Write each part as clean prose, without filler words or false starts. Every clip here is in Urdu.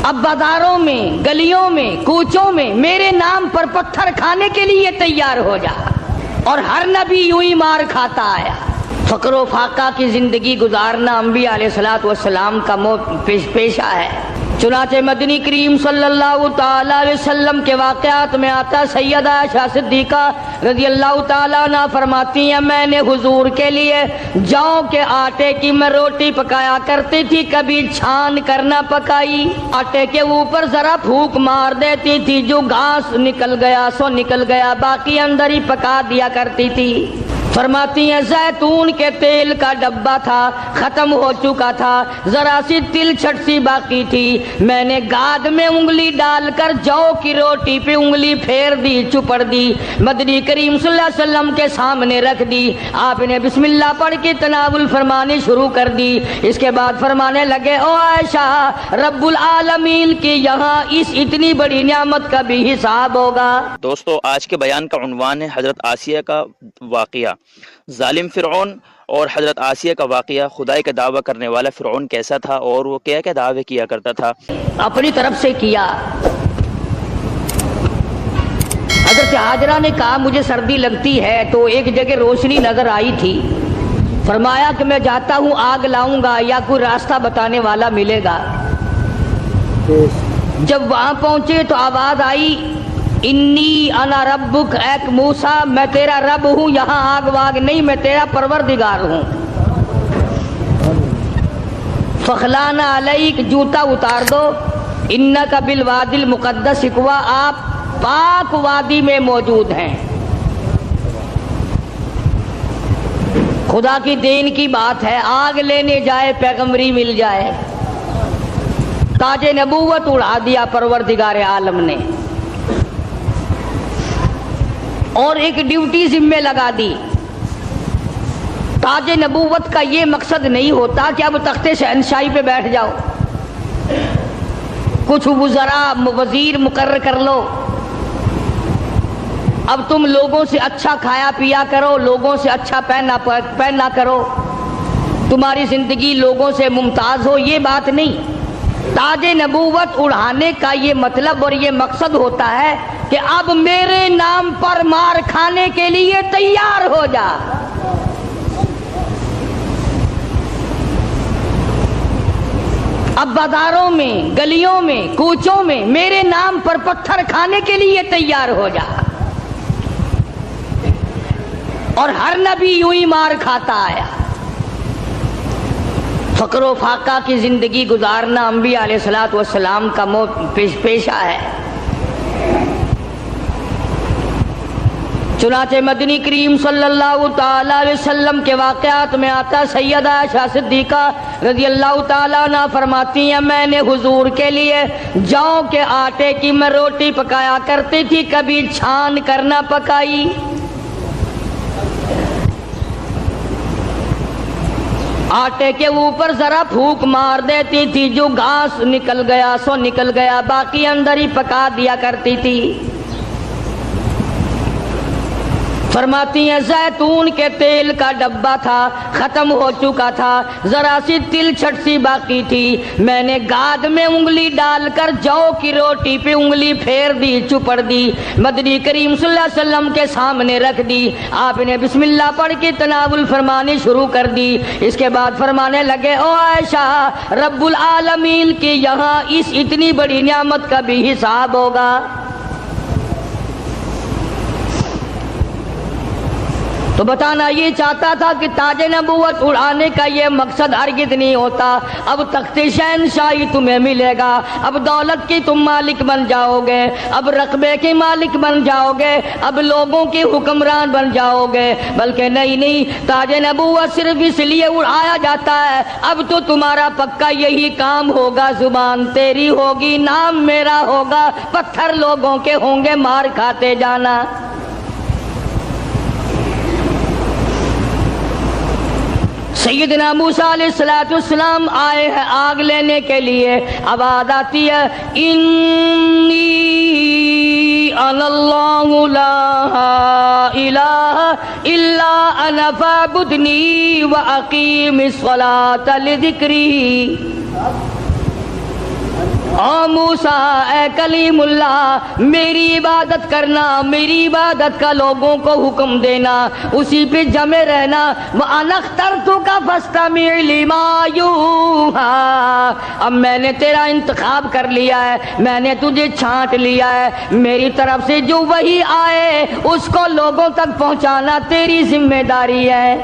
اب بازاروں میں، گلیوں میں، کوچوں میں میرے نام پر پتھر کھانے کے لیے تیار ہو جا، اور ہر نبی یوں ہی مار کھاتا آیا۔ فقر و فاقہ کی زندگی گزارنا انبیاء علیہ الصلوۃ والسلام کا پیشہ ہے۔ چنانچہ مدنی کریم صلی اللہ تعالی علیہ وسلم کے واقعات میں آتا، سیدہ عائشہ صدیقہ رضی اللہ تعالیٰ عنہ فرماتی ہیں، میں نے حضور کے لیے جاؤ کے آٹے کی میں روٹی پکایا کرتی تھی، کبھی چھان کر نہ پکائی، آٹے کے اوپر ذرا پھونک مار دیتی تھی، جو گھاس نکل گیا سو نکل گیا، باقی اندر ہی پکا دیا کرتی تھی۔ فرماتی ہیں زیتون کے تیل کا ڈبہ تھا، ختم ہو چکا تھا، ذرا سی تل چھٹ سی باقی تھی، میں نے گاد میں انگلی ڈال کر جو کی روٹی پہ انگلی پھیر دی، چپڑ دی، مدنی کریم صلی اللہ علیہ وسلم کے سامنے رکھ دی، آپ نے بسم اللہ پڑھ کے تناول فرمانی شروع کر دی۔ اس کے بعد فرمانے لگے، او عائشہ، رب العالمین کی یہاں اس اتنی بڑی نعمت کا بھی حساب ہوگا۔ دوستو، آج کے بیان کا عنوان ہے حضرت آسیہ کا واقعہ۔ ظالم فرعون اور حضرت آسیہ کا واقعہ۔ خدائی کا دعویٰ کرنے والا فرعون کیسا تھا اور وہ کیا کیا دعوے کیا کرتا تھا؟ اپنی طرف سے کیا۔ حضرت ہاجرہ نے کہا مجھے سردی لگتی ہے، تو ایک جگہ روشنی نظر آئی تھی، فرمایا کہ میں جاتا ہوں آگ لاؤں گا یا کوئی راستہ بتانے والا ملے گا۔ جب وہاں پہنچے تو آواز آئی، انی انا ربک، اے موسیٰ میں تیرا رب ہوں، یہاں آگ واگ نہیں، میں تیرا پروردگار ہوں۔ فخلانا علیک، جوتا اتار دو، انک بالوادی المقدس طویٰ، آپ پاک وادی میں موجود ہیں۔ خدا کی دین کی بات ہے، آگ لینے جائے پیغمبری مل جائے۔ تاج نبوت اڑا دیا پروردگار عالم نے، اور ایک ڈیوٹی ذمہ لگا دی۔ تاج نبوت کا یہ مقصد نہیں ہوتا کہ اب تخت شہنشاہی پہ بیٹھ جاؤ، کچھ وزراء وزیر مقرر کر لو، اب تم لوگوں سے اچھا کھایا پیا کرو، لوگوں سے اچھا پہنا کرو، تمہاری زندگی لوگوں سے ممتاز ہو، یہ بات نہیں۔ تاج نبوت اڑانے کا یہ مطلب اور یہ مقصد ہوتا ہے کہ اب میرے نام پر مار کھانے کے لیے تیار ہو جا۔ اب بازاروں میں، گلیوں میں، کوچوں میں میرے نام پر پتھر کھانے کے لیے تیار ہو جا، اور ہر نبی یوں ہی مار کھاتا آیا۔ فقر و فاقہ کی زندگی گزارنا انبیاء علیہ الصلوۃ والسلام کا پیشہ ہے۔ چنانچہ مدنی کریم صلی اللہ تعالی علیہ وسلم کے واقعات میں آتا، سیدہ عائشہ صدیقہ رضی اللہ تعالیٰ عنہ فرماتی ہیں، میں نے حضور کے لیے جاؤ کے آٹے کی میں روٹی پکایا کرتی تھی، کبھی چھان کر نہ پکائی، آٹے کے اوپر ذرا پھونک مار دیتی تھی، جو گھاس نکل گیا سو نکل گیا، باقی اندر ہی پکا دیا کرتی تھی۔ فرماتی ہیں زیتون کے تیل کا ڈبہ تھا، ختم ہو چکا تھا، ذرا سی تل چھٹ سی باقی تھی، میں نے گاد میں انگلی ڈال کر جو کی روٹی پہ انگلی پھیر دی، چپڑ دی، مدنی کریم صلی اللہ علیہ وسلم کے سامنے رکھ دی، آپ نے بسم اللہ پڑھ کے تناول فرمانی شروع کر دی۔ اس کے بعد فرمانے لگے، او عائشہ، رب العالمین کی یہاں اس اتنی بڑی نعمت کا بھی حساب ہوگا۔ تو بتانا یہ چاہتا تھا کہ تاج نبوت اڑانے کا یہ مقصد ہرگز نہیں ہوتا۔ اب تخت شہنشاہی تمہیں ملے گا، اب دولت کی تم مالک بن جاؤ گے، اب رقبے کے مالک بن جاؤ گے، اب لوگوں کے حکمران بن جاؤ گے، بلکہ نہیں، تاج نبوت صرف اس لیے اڑایا جاتا ہے، اب تو تمہارا پکا یہی کام ہوگا، زبان تیری ہوگی، نام میرا ہوگا، پتھر لوگوں کے ہوں گے، مار کھاتے جانا۔ سیدنا موسیٰ علیہ السلام آئے ہیں آگ لینے کے لیے، آواز آتی ہے، انی انا اللہ لا الہ الا انا فاعبدنی واقیم الصلاۃ لذکری۔ او موسیٰ اے کلیم اللہ، میری عبادت کرنا، میری عبادت کا لوگوں کو حکم دینا، اسی پہ جمے رہنا۔ وَأَنَا اخْتَرْتُكَ فَاسْتَمِعْ لِمَا يُوحَىٰ، اب میں نے تیرا انتخاب کر لیا ہے، میں نے تجھے چھانٹ لیا ہے، میری طرف سے جو وحی آئے اس کو لوگوں تک پہنچانا تیری ذمہ داری ہے۔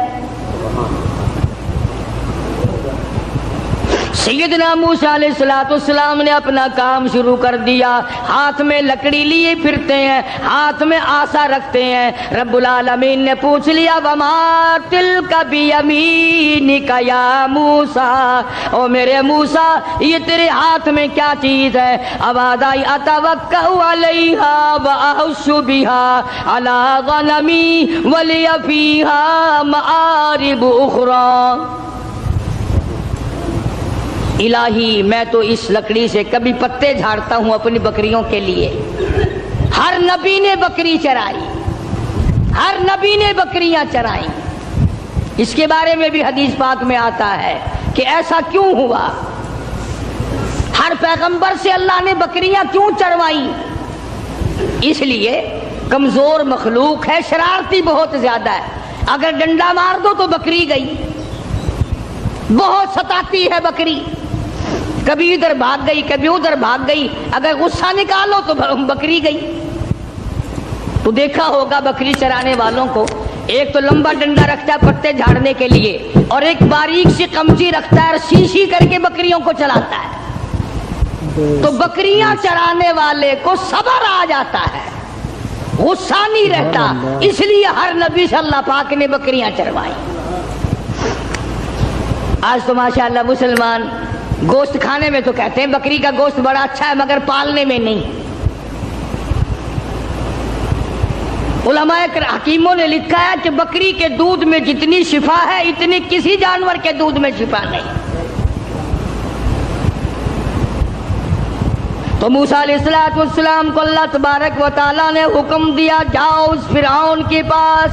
سیدنا موسیٰ علیہ السلام نے اپنا کام شروع کر دیا، ہاتھ میں لکڑی لیے پھرتے ہیں، ہاتھ میں آسا رکھتے ہیں۔ رب العالمین نے پوچھ لیا وَمَا تِلْكَ بِيَمِينِكَ يَا مُوسَىٰ، او میرے موسیٰ یہ تیرے ہاتھ میں کیا چیز ہے؟ آواز آئی أَتَوَكَّأُ عَلَيْهَا وَأَحُشُّ بِهَا عَلَىٰ غَنَمِي وَلِيَ فِيهَا مَآرِبُ أُخْرَىٰ۔ الہی میں تو اس لکڑی سے کبھی پتے جھاڑتا ہوں اپنی بکریوں کے لیے۔ ہر نبی نے بکری چرائی، ہر نبی نے بکریاں چرائی۔ اس کے بارے میں بھی حدیث پاک میں آتا ہے کہ ایسا کیوں ہوا، ہر پیغمبر سے اللہ نے بکریاں کیوں چروائی؟ اس لیے کمزور مخلوق ہے، شرارتی بہت زیادہ ہے، اگر ڈنڈا مار دو تو بکری گئی، بہت ستاتی ہے بکری، کبھی ادھر بھاگ گئی کبھی ادھر بھاگ گئی، اگر غصہ نکالو تو بکری گئی۔ تو دیکھا ہوگا بکری چرانے والوں کو، ایک تو لمبا ڈنڈا رکھتا ہے پتے جھاڑنے کے لیے، اور ایک باریک سی قمچی رکھتا ہے اور سی کر کے بکریوں کو چلاتا ہے۔ تو بکریاں چرانے والے کو صبر آ جاتا ہے، غصہ نہیں رہتا، اس لیے ہر نبی سے اللہ پاک نے بکریاں چروائی۔ آج تو ماشاءاللہ مسلمان گوشت کھانے میں تو کہتے ہیں بکری کا گوشت بڑا اچھا ہے، مگر پالنے میں نہیں۔ علماء حکیموں نے لکھا ہے کہ بکری کے دودھ میں جتنی شفا ہے اتنی کسی جانور کے دودھ میں شفا نہیں۔ تو موسیٰ علیہ السلام کو اللہ تبارک و تعالیٰ نے حکم دیا جاؤ اس فرعون کے پاس،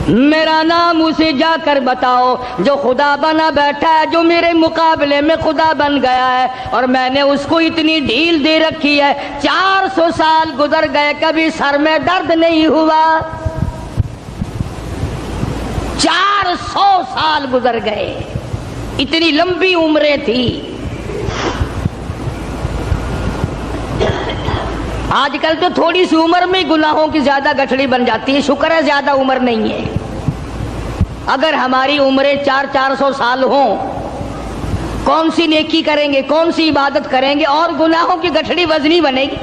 میرا نام اسے جا کر بتاؤ جو خدا بنا بیٹھا ہے، جو میرے مقابلے میں خدا بن گیا ہے، اور میں نے اس کو اتنی ڈھیل دے رکھی ہے، 400 سال گزر گئے کبھی سر میں درد نہیں ہوا، 400 سال گزر گئے، اتنی لمبی عمریں تھی۔ آج کل تو تھوڑی سی عمر میں گناہوں کی زیادہ گٹھڑی بن جاتی ہے، شکر ہے زیادہ عمر نہیں ہے۔ اگر ہماری عمریں 400 سال ہوں، کون سی نیکی کریں گے، کون سی عبادت کریں گے، اور گناہوں کی گٹھڑی وزنی بنے گی۔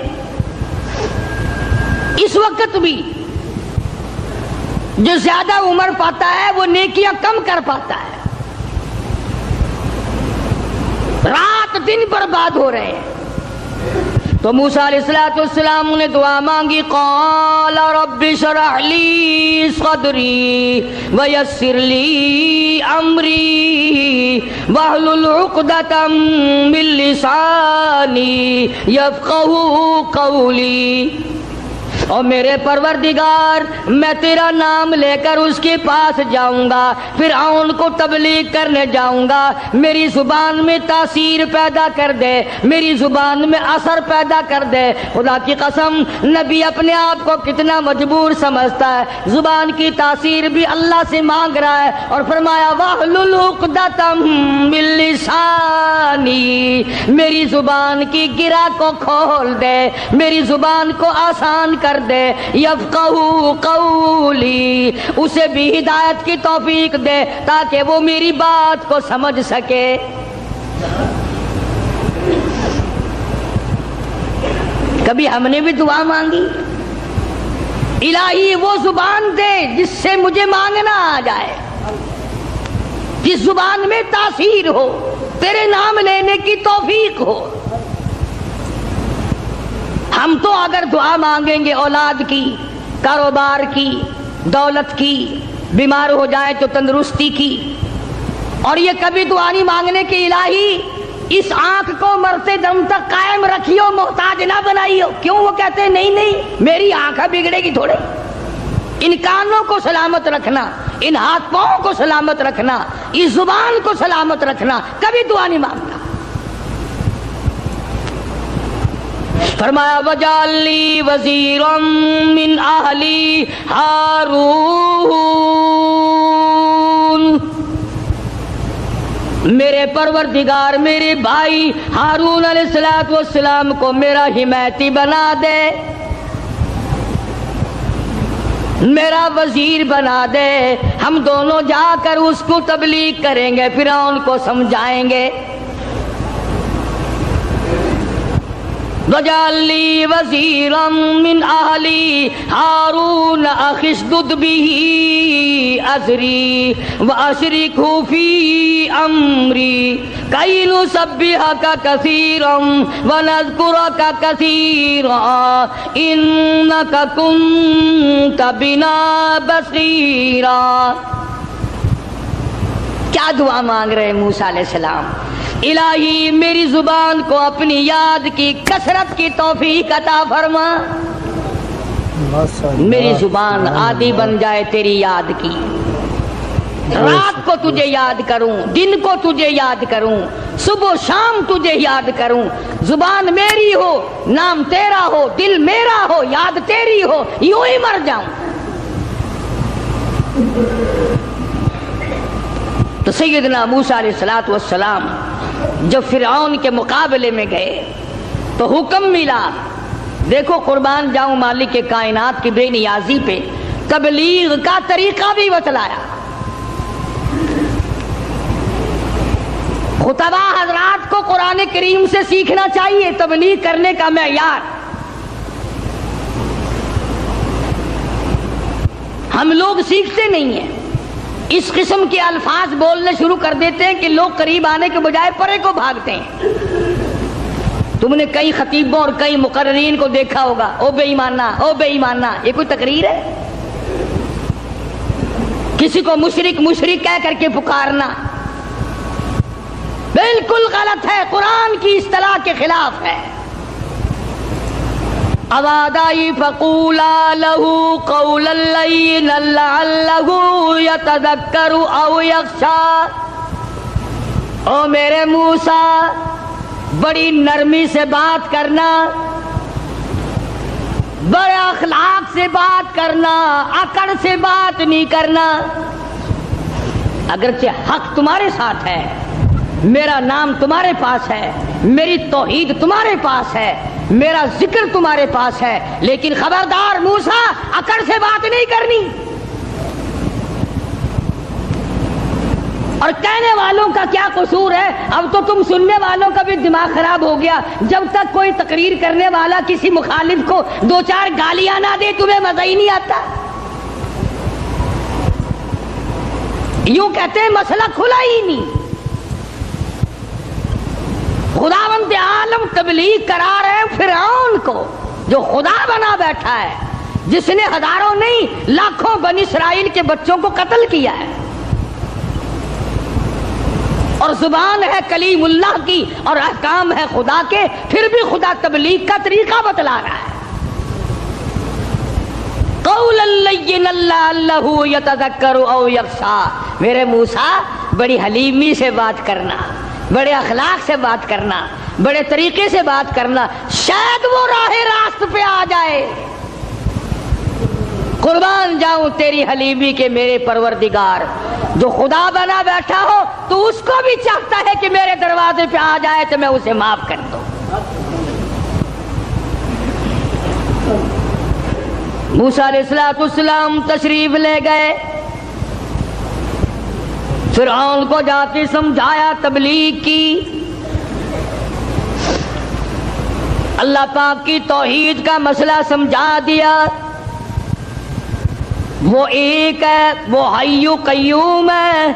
اس وقت بھی جو زیادہ عمر پاتا ہے وہ نیکیاں کم کر پاتا ہے، رات دن برباد ہو رہے ہیں۔ تو موسیٰ علیہ السلام نے دعا مانگی، قال رب اشرح لی صدری ویسر لی امری واحلل عقدۃ من لسانی یفقہوا قولی۔ اور میرے پروردگار میں تیرا نام لے کر اس کے پاس جاؤں گا، فرعون کو تبلیغ کرنے جاؤں گا، میری زبان میں تاثیر پیدا کر دے، میری زبان میں اثر پیدا کر دے۔ خدا کی قسم نبی اپنے آپ کو کتنا مجبور سمجھتا ہے، زبان کی تاثیر بھی اللہ سے مانگ رہا ہے، اور فرمایا واحلل عقدۃ من لسانی، میری زبان کی گرہ کو کھول دے، میری زبان کو آسان کر دے، یفقہوا قولی، اسے بھی ہدایت کی توفیق دے تاکہ وہ میری بات کو سمجھ سکے۔ کبھی ہم نے بھی دعا مانگی، الہی وہ زبان دے جس سے مجھے مانگنا آ جائے، جس زبان میں تاثیر ہو، تیرے نام لینے کی توفیق ہو۔ ہم تو اگر دعا مانگیں گے اولاد کی، کاروبار کی، دولت کی، بیمار ہو جائے تو تندرستی کی، اور یہ کبھی دعا نہیں مانگنے کے الہی اس آنکھ کو مرتے دم تک قائم رکھیو، محتاج نہ بنائیو۔ کیوں؟ وہ کہتے ہیں نہیں نہیں میری آنکھ بگڑے گی تھوڑے، ان کانوں کو سلامت رکھنا، ان ہاتھ پاؤں کو سلامت رکھنا، اس زبان کو سلامت رکھنا، کبھی دعا نہیں مانگتا۔ فرمایا وَجَعَلْ لِي وَزِيرًا مِّنْ أَهْلِي ہارون، میرے پروردگار میرے بھائی ہارون علیہ السلام کو میرا حمایتی بنا دے، میرا وزیر بنا دے، ہم دونوں جا کر اس کو تبلیغ کریں گے، فرعون کو سمجھائیں گے۔ وَجَعَلْ لِي وَزِيرًا مِّنْ أَهْلِي هَارُونَ أَخِي اشْدُدْ بِهِ أَزْرِي وَأَشْرِكْهُ فِي أَمْرِي كَيْ نُسَبِّحَكَ كَثِيرًا وَنَذْكُرَكَ كَثِيرًا إِنَّكَ كُنتَ بِنَا بَصِيرًا۔ کیا دعا مانگ رہے ہیں موسیٰ علیہ السلام؟ الہی میری زبان کو اپنی یاد کی کثرت کی توفیق عطا فرما، میری زبان عادی بن جائے تیری یاد کی، رات کو تجھے یاد کروں، دن کو تجھے یاد کروں، صبح شام تجھے یاد کروں، زبان میری ہو، نام تیرا ہو، دل میرا ہو، یاد تیری ہو، یوں ہی مر جاؤں۔ تو سیدنا موسیٰ علیہ السلام جب فرعون کے مقابلے میں گئے تو حکم ملا، دیکھو قربان جاؤں مالک کائنات کی بے نیازی پہ تبلیغ کا طریقہ بھی بتلایا۔ خطبہ حضرات کو قرآن کریم سے سیکھنا چاہیے تبلیغ کرنے کا معیار۔ ہم لوگ سیکھتے نہیں ہیں، اس قسم کے الفاظ بولنے شروع کر دیتے ہیں کہ لوگ قریب آنے کے بجائے پرے کو بھاگتے ہیں۔ تم نے کئی خطیبوں اور کئی مقررین کو دیکھا ہوگا، او بے ایمانہ او بے ایمانہ، یہ کوئی تقریر ہے؟ کسی کو مشرک مشرک کہہ کر کے پکارنا بالکل غلط ہے، قرآن کی اصطلاح کے خلاف ہے۔ اوادائی فقولا لہو قولا لینا لعلہ یتذکر او یخشی، او میرے موسیٰ بڑی نرمی سے بات کرنا، بڑے اخلاق سے بات کرنا، اکڑ سے بات نہیں کرنا۔ اگرچہ حق تمہارے ساتھ ہے، میرا نام تمہارے پاس ہے، میری توحید تمہارے پاس ہے، میرا ذکر تمہارے پاس ہے، لیکن خبردار موسیٰ اکڑ سے بات نہیں کرنی۔ اور کہنے والوں کا کیا قصور ہے؟ اب تو تم سننے والوں کا بھی دماغ خراب ہو گیا، جب تک کوئی تقریر کرنے والا کسی مخالف کو دو چار گالیاں نہ دے تمہیں مزہ ہی نہیں آتا۔ یوں کہتے ہیں مسئلہ کھلا ہی نہیں۔ خداوند عالم تبلیغ کرا رہے فرعون کو جو خدا بنا بیٹھا ہے، جس نے ہزاروں نہیں لاکھوں بنی اسرائیل کے بچوں کو قتل کیا ہے، اور زبان ہے کلیم اللہ کی اور احکام ہے خدا کے، پھر بھی خدا تبلیغ کا طریقہ بتلا رہا ہے۔ قولا لینا لعلہ یتذکر او یخشی، میرے موسیٰ بڑی حلیمی سے بات کرنا، بڑے اخلاق سے بات کرنا، بڑے طریقے سے بات کرنا، شاید وہ راہ راست پہ آ جائے۔ قربان جاؤں تیری حلیمی کے میرے پروردگار، جو خدا بنا بیٹھا ہو تو اس کو بھی چاہتا ہے کہ میرے دروازے پہ آ جائے تو میں اسے معاف کر دوں۔ موسیٰ علیہ السلام تشریف لے گئے، فرعون کو جا کے سمجھایا، تبلیغ کی، اللہ پاک کی توحید کا مسئلہ سمجھا دیا۔ وہ ایک ہے، وہ حی قیوم ہے،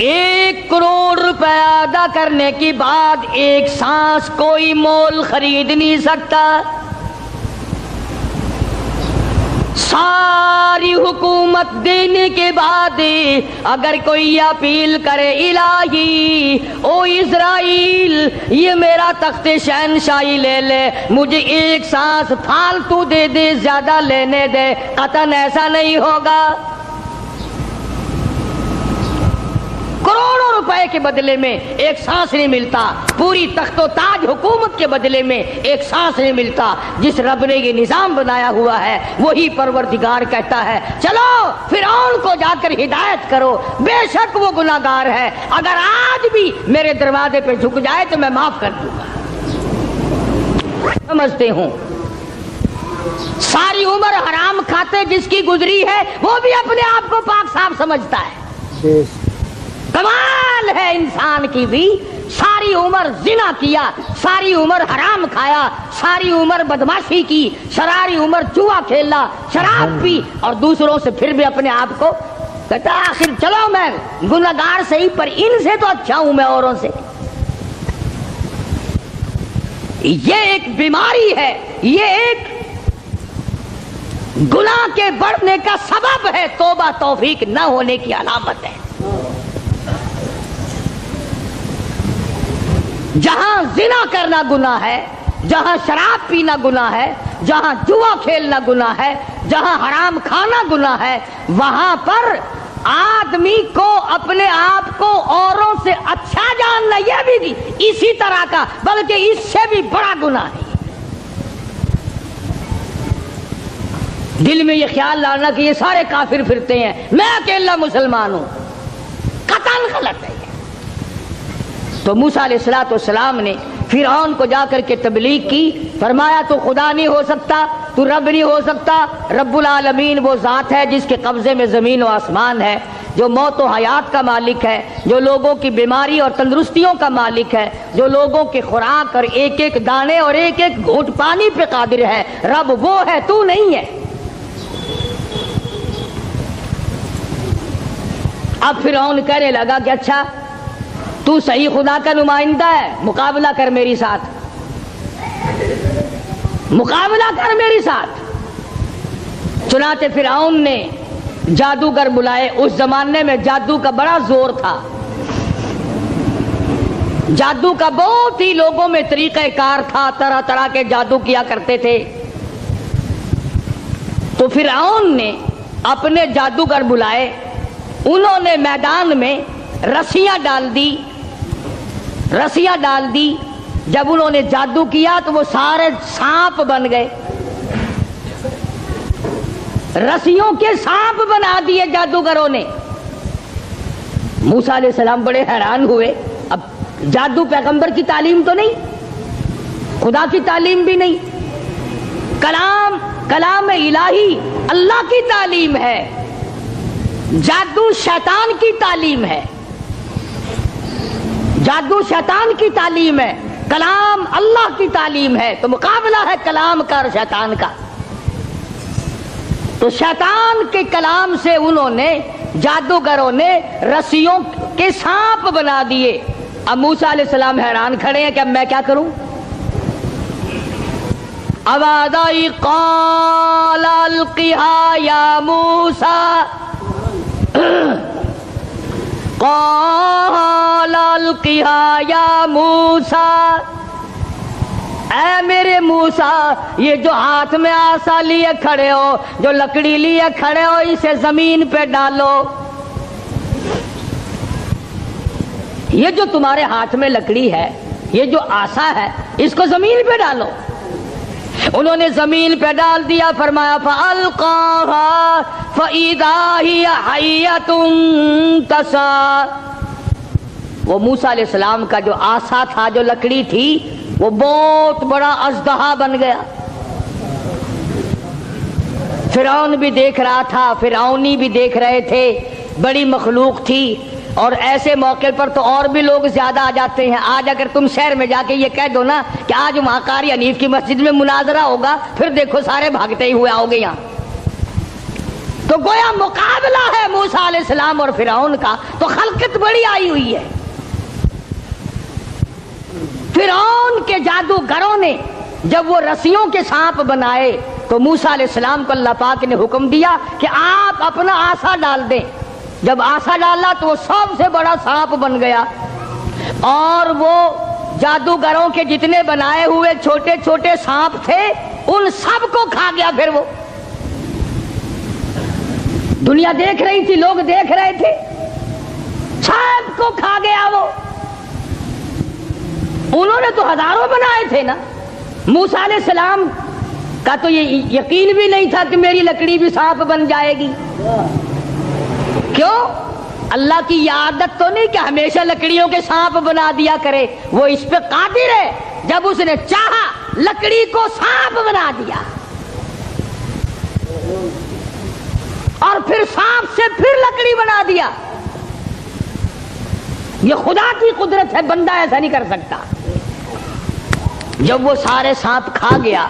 1 کروڑ روپے ادا کرنے کے بعد ایک سانس کوئی مول خرید نہیں سکتا، ساری حکومت دینے کے بعد اگر کوئی اپیل کرے الہی او اسرائیل یہ میرا تخت شہنشاہی لے لے، مجھے ایک سانس پھالتو دے دے، زیادہ لینے دے، قطعاً ایسا نہیں ہوگا۔ کروڑوں روپے کے بدلے میں ایک سانس نہیں ملتا، پوری تخت و تاج حکومت کے بدلے میں ایک سانس نہیں ملتا۔ جس رب نے یہ نظام بنایا ہوا ہے وہی پروردگار کہتا ہے چلو فرعون کو جا کر ہدایت کرو، بے شک وہ گناہگار ہے، اگر آج بھی میرے دروازے پہ جھک جائے تو میں معاف کر دوں گا۔ سمجھتے ہوں ساری عمر حرام کھاتے جس کی گزری ہے وہ بھی اپنے آپ کو پاک صاف سمجھتا ہے۔ کمال ہے انسان کی بھی، ساری عمر زنا کیا، ساری عمر حرام کھایا، ساری عمر بدماشی کی، ساری عمر جوا کھیلا، شراب پی، اور دوسروں سے پھر بھی اپنے آپ کو کہتا آخر چلو میں گناہگار صحیح پر ان سے تو اچھا ہوں میں اوروں سے۔ یہ ایک بیماری ہے، یہ ایک گناہ کے بڑھنے کا سبب ہے، توبہ توفیق نہ ہونے کی علامت ہے۔ جہاں زنا کرنا گناہ ہے، جہاں شراب پینا گناہ ہے، جہاں جوا کھیلنا گناہ ہے، جہاں حرام کھانا گناہ ہے، وہاں پر آدمی کو اپنے آپ کو اوروں سے اچھا جاننا یہ بھی اسی طرح کا بلکہ اس سے بھی بڑا گناہ ہے۔ دل میں یہ خیال لانا کہ یہ سارے کافر پھرتے ہیں، میں اکیلا مسلمان ہوں، قطعاً غلط ہے۔ تو موسیٰ علیہ السلام نے فرعون کو جا کر کے تبلیغ کی، فرمایا تو خدا نہیں ہو سکتا، تو رب نہیں ہو سکتا، رب العالمین وہ ذات ہے جس کے قبضے میں زمین و آسمان ہے، جو موت و حیات کا مالک ہے، جو لوگوں کی بیماری اور تندرستیوں کا مالک ہے، جو لوگوں کی خوراک اور ایک ایک دانے اور ایک ایک گھونٹ پانی پہ قادر ہے، رب وہ ہے، تو نہیں ہے۔ اب فرعون کہنے لگا کہ اچھا تو صحیح خدا کا نمائندہ ہے، مقابلہ کر میری ساتھ، مقابلہ کر میری ساتھ۔ چنانچہ فرعون نے جادوگر بلائے۔ اس زمانے میں جادو کا بڑا زور تھا، جادو کا بہت ہی لوگوں میں طریقہ کار تھا، طرح طرح کے جادو کیا کرتے تھے۔ تو فرعون نے اپنے جادوگر بلائے، انہوں نے میدان میں رسیاں ڈال دی، رسیاں ڈال دی۔ جب انہوں نے جادو کیا تو وہ سارے سانپ بن گئے، رسیوں کے سانپ بنا دیے جادوگروں نے۔ موسیٰ علیہ السلام بڑے حیران ہوئے، اب جادو پیغمبر کی تعلیم تو نہیں، خدا کی تعلیم بھی نہیں، کلام الہی اللہ کی تعلیم ہے، جادو شیطان کی تعلیم ہے، جادو شیطان کی تعلیم ہے، کلام اللہ کی تعلیم ہے، تو مقابلہ ہے کلام کا اور شیطان کا۔ تو شیطان کے کلام سے انہوں نے، جادوگروں نے رسیوں کے سانپ بنا دیے۔ اب موسیٰ علیہ السلام حیران کھڑے ہیں کہ اب میں کیا کروں؟ آواز آئی قال القھا یا موسیٰ، قال القھا یا موسیٰ، اے میرے موسیٰ یہ جو ہاتھ میں آسا لیے کھڑے ہو، جو لکڑی لیے کھڑے ہو، اسے زمین پہ ڈالو۔ یہ جو تمہارے ہاتھ میں لکڑی ہے، یہ جو آسا ہے، اس کو زمین پہ ڈالو۔ انہوں نے زمین پہ ڈال دیا، فرمایا فَأَلْقَاهَا فَإِذَا هِيَ حَيَّةٌ تَسْعَىٰ۔ وہ موسیٰ علیہ السلام کا جو آسا تھا، جو لکڑی تھی، وہ بہت بڑا اژدہا بن گیا۔ فرعون بھی دیکھ رہا تھا، فرعونی بھی دیکھ رہے تھے، بڑی مخلوق تھی، اور ایسے موقع پر تو اور بھی لوگ زیادہ آ جاتے ہیں۔ آج اگر تم شہر میں جا کے یہ کہہ دو نا کہ آج وہاں قاری حنیف کی مسجد میں مناظرہ ہوگا، پھر دیکھو سارے بھاگتے ہی ہوئے آؤ گے یہاں۔ تو گویا مقابلہ ہے موسیٰ علیہ السلام اور فرعون کا، تو خلقت بڑی آئی ہوئی ہے۔ فرعون کے جادوگروں نے جب وہ رسیوں کے سانپ بنائے تو موسیٰ علیہ السلام کو اللہ پاک نے حکم دیا کہ آپ اپنا آسا ڈال دیں. جب آسا ڈالا تو وہ سب سے بڑا سانپ بن گیا اور وہ جادوگروں کے جتنے بنائے ہوئے چھوٹے چھوٹے سانپ تھے ان سب کو کھا گیا. پھر وہ دنیا دیکھ رہی تھی, لوگ دیکھ رہے تھے, سب کو کھا گیا وہ. انہوں نے تو ہزاروں بنائے تھے نا. موسیٰ علیہ السلام کا تو یہ یقین بھی نہیں تھا کہ میری لکڑی بھی سانپ بن جائے گی. کیوں؟ اللہ کی یہ عادت تو نہیں کہ ہمیشہ لکڑیوں کے سانپ بنا دیا کرے, وہ اس پہ قادر ہے. جب اس نے چاہا لکڑی کو سانپ بنا دیا اور پھر سانپ سے پھر لکڑی بنا دیا. یہ خدا کی قدرت ہے, بندہ ایسا نہیں کر سکتا. جب وہ سارے سانپ کھا گیا,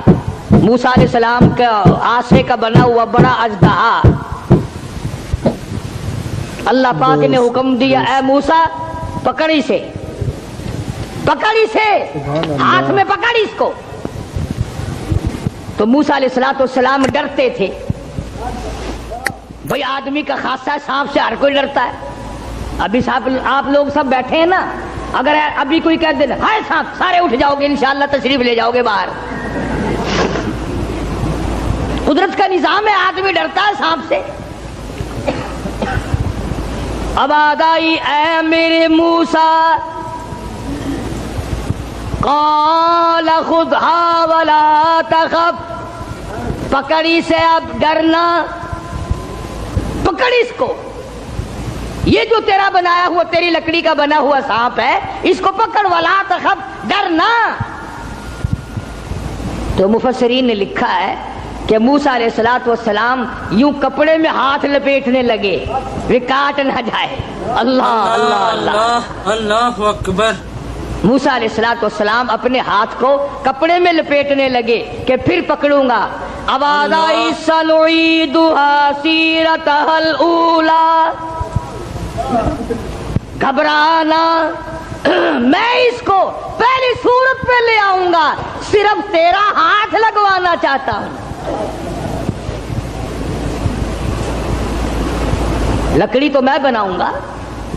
موسیٰ علیہ السلام کا آسے کا بنا ہوا بڑا اژدہا, اللہ پاک نے حکم دیا اے موسیٰ پکڑ اسے, ہاتھ میں پکڑ اس کو. تو موسیٰ علیہ السلام ڈرتے تھے. بھئی آدمی کا خاصہ ہے, سانپ سے ہر کوئی ڈرتا ہے. ابھی آپ لوگ سب بیٹھے ہیں نا, اگر ابھی کوئی کہہ دے ہائے سانپ, سارے اٹھ جاؤ گے انشاءاللہ, تشریف لے جاؤ گے باہر. قدرت کا نظام ہے, آدمی ڈرتا ہے سانپ سے. اب آدائی اے میرے موسیٰ, قال خذھا ولا تخف, پکڑی سے اب ڈرنا, پکڑ اس کو. یہ جو تیرا بنایا ہوا, تیری لکڑی کا بنا ہوا سانپ ہے, اس کو پکڑ, ولا تخف, ڈرنا. تو مفسرین نے لکھا ہے کہ موسیٰ علیہ السلام یوں کپڑے میں ہاتھ لپیٹنے لگے وہ کاٹ نہ جائے. اللہ اللہ اللہ اللہ اکبر. موسیٰ علیہ السلام اپنے ہاتھ کو کپڑے میں لپیٹنے لگے کہ پھر پکڑوں گا. اب آدائی سنعیدھا سیرتھا الاولیٰ, گھبرانا, میں اس کو پہلی صورت پہ لے آؤں گا, صرف تیرا ہاتھ لگوانا چاہتا ہوں. لکڑی تو میں بناؤں گا,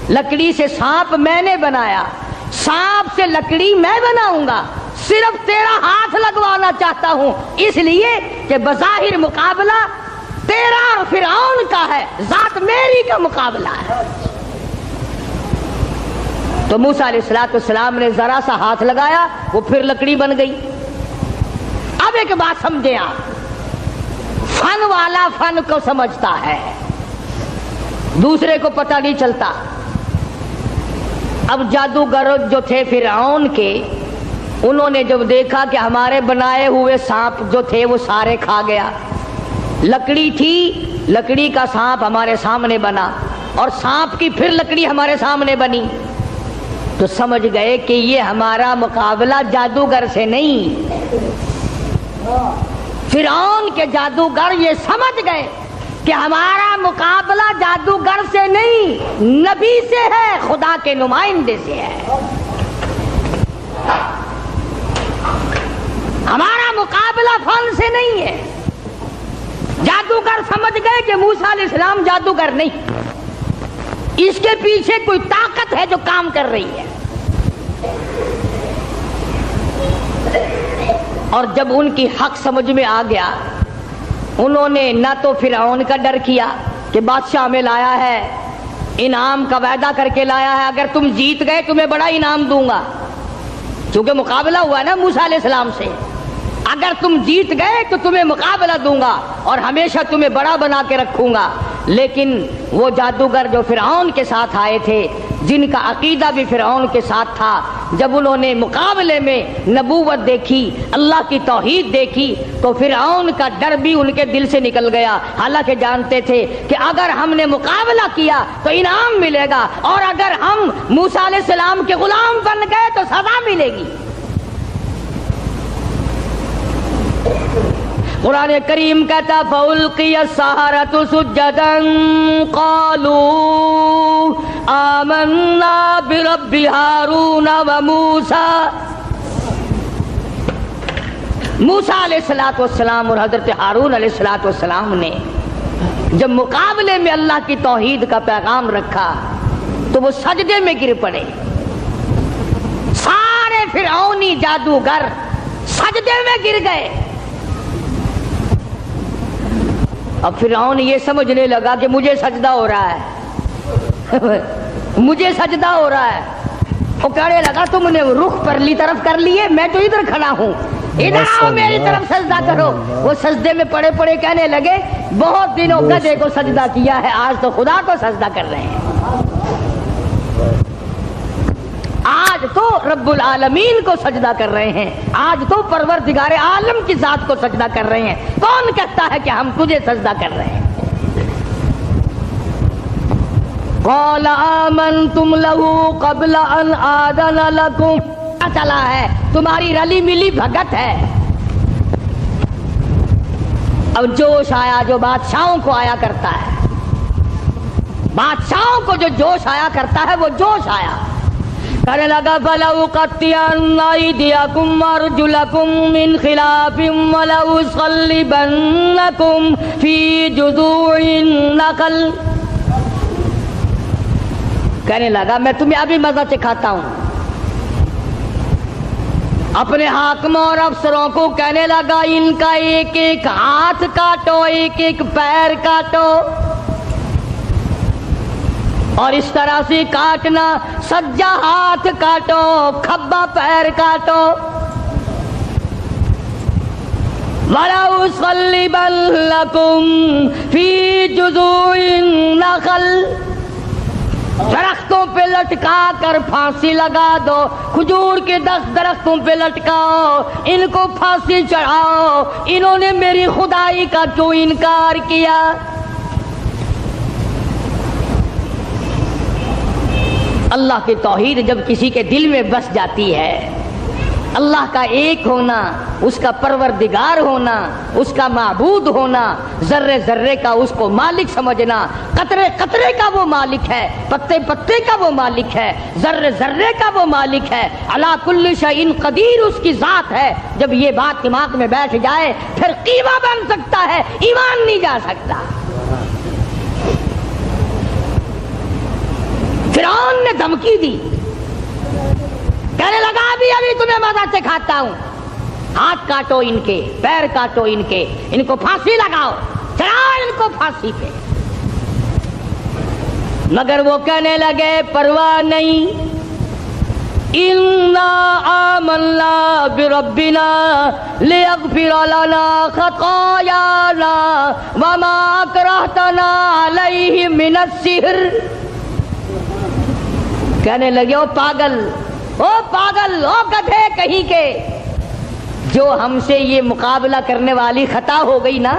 لکڑی سے سانپ میں نے بنایا, سانپ سے لکڑی میں بناؤں گا, صرف تیرا ہاتھ لگوانا چاہتا ہوں, اس لیے کہ بظاہر مقابلہ تیرا اور فرعون کا ہے, ذات میری کا مقابلہ ہے. تو موسیٰ علیہ السلام نے ذرا سا ہاتھ لگایا, وہ پھر لکڑی بن گئی. اب ایک بات سمجھیں آپ, فن والا فن کو سمجھتا ہے, دوسرے کو پتہ نہیں چلتا. اب جادوگر جو تھے فرعون کے, انہوں نے جب دیکھا کہ ہمارے بنائے ہوئے سانپ جو تھے وہ سارے کھا گیا, لکڑی تھی, لکڑی کا سانپ ہمارے سامنے بنا اور سانپ کی پھر لکڑی ہمارے سامنے بنی, تو سمجھ گئے کہ یہ ہمارا مقابلہ جادوگر سے نہیں. فرعون کے جادوگر یہ سمجھ گئے کہ ہمارا مقابلہ جادوگر سے نہیں, نبی سے ہے, خدا کے نمائندے سے ہے. ہمارا مقابلہ فن سے نہیں ہے. جادوگر سمجھ گئے کہ موسیٰ علیہ السلام جادوگر نہیں, اس کے پیچھے کوئی طاقت ہے جو کام کر رہی ہے. اور جب ان کی حق سمجھ میں آ گیا, انہوں نے نہ تو فرعون کا ڈر کیا کہ بادشاہ میں لایا ہے, انعام کا وعدہ کر کے لایا ہے, اگر تم جیت گئے تمہیں بڑا انعام دوں گا, چونکہ مقابلہ ہوا نا موسیٰ علیہ السلام سے, اگر تم جیت گئے تو تمہیں مقابلہ دوں گا اور ہمیشہ تمہیں بڑا بنا کے رکھوں گا. لیکن وہ جادوگر جو فرعون کے ساتھ آئے تھے, جن کا عقیدہ بھی فرعون کے ساتھ تھا, جب انہوں نے مقابلے میں نبوت دیکھی, اللہ کی توحید دیکھی, تو فرعون کا ڈر بھی ان کے دل سے نکل گیا. حالانکہ جانتے تھے کہ اگر ہم نے مقابلہ کیا تو انعام ملے گا, اور اگر ہم موسیٰ علیہ السلام کے غلام بن گئے تو سزا ملے گی. قرآن کریم کہتا فَأُلْقِيَ السَّحَرَةُ سُجَّدًا قَالُوا آمَنَّا بِرَبِّ هَارُونَ وَمُوسَىٰ. موسیٰ علیہ السلام اور حضرت ہارون علیہ السلام نے جب مقابلے میں اللہ کی توحید کا پیغام رکھا تو وہ سجدے میں گر پڑے. سارے فرعونی جادوگر سجدے میں گر گئے. اب فرعون یہ سمجھنے لگا کہ مجھے سجدہ ہو رہا ہے مجھے سجدہ ہو رہا ہے. وہ کہنے لگا تم نے رخ پرلی طرف کر لیے, میں تو ادھر کھڑا ہوں, ادھر آؤ میری طرف سجدہ کرو. وہ سجدے میں پڑے پڑے کہنے لگے بہت دنوں گدھے کو سجدہ کیا ہے, آج تو خدا کو سجدہ کر رہے ہیں, آج تو رب العالمین کو سجدہ کر رہے ہیں, آج تو پروردگار عالم کی ذات کو سجدہ کر رہے ہیں. کون کہتا ہے کہ ہم تجھے سجدہ کر رہے ہیں؟ قال آمنتم له قبل ان آذن لكم. چلا ہے تمہاری رلی ملی بھگت ہے. اب جوش آیا جو بادشاہوں کو آیا کرتا ہے, بادشاہوں کو جو جوش آیا کرتا ہے وہ جوش آیا. کہنے لگا فَلَأُقَطِّعَنَّ أَيْدِيَكُمْ وَأَرْجُلَكُمْ مِنْ خِلَافٍ وَلَأُصَلِّبَنَّكُمْ فِي جُذُوعِ النَّخْلِ. کہنے لگا میں تمہیں ابھی مزہ چکھاتا ہوں. اپنے حاکموں اور افسروں کو کہنے لگا ان کا ایک ایک ہاتھ کاٹو, ایک ایک پیر کاٹو, اور اس طرح سے کاٹنا سجا ہاتھ کاٹو, کھبا پیر کاٹو. وَلَأُصَلِّبَنَّكُمْ فِي جُذُوعِ النَّخْلِ. درختوں پہ لٹکا کر پھانسی لگا دو, کھجور کے 10 درختوں پہ لٹکاؤ, ان کو پھانسی چڑھاؤ. انہوں نے میری خدائی کا کیوں انکار کیا؟ اللہ کی توحید جب کسی کے دل میں بس جاتی ہے, اللہ کا ایک ہونا, اس کا پروردگار ہونا, اس کا معبود ہونا, ذرے ذرے کا اس کو مالک سمجھنا, قطرے قطرے کا وہ مالک ہے, پتے پتے کا وہ مالک ہے, ذرے ذرے کا وہ مالک ہے, علی کل شیء قدیر اس کی ذات ہے. جب یہ بات دماغ میں بیٹھ جائے پھر قیمہ بن سکتا ہے, ایمان نہیں جا سکتا. فرعون نے دھمکی دی, کہنے لگا ابھی تمہیں مزہ چکھاتا ہوں, ہاتھ کاٹو ان کے, پیر کاٹو ان کے, ان کو پھانسی لگاؤ, چڑھاؤ ان کو پھانسی پہ. مگر وہ کہنے لگے پرواہ نہیں, اِنَّا آمَنَّا بِرَبِّنَا لِيَغْفِرَ لَنَا خَطَايَانَا وَمَا أَكْرَهْتَنَا عَلَيْهِ مِنَ السِّحْرِ. کہنے لگے او پاگل, او پاگل, او گدھے کہیں کے, جو ہم سے یہ مقابلہ کرنے والی خطا ہو گئی نا,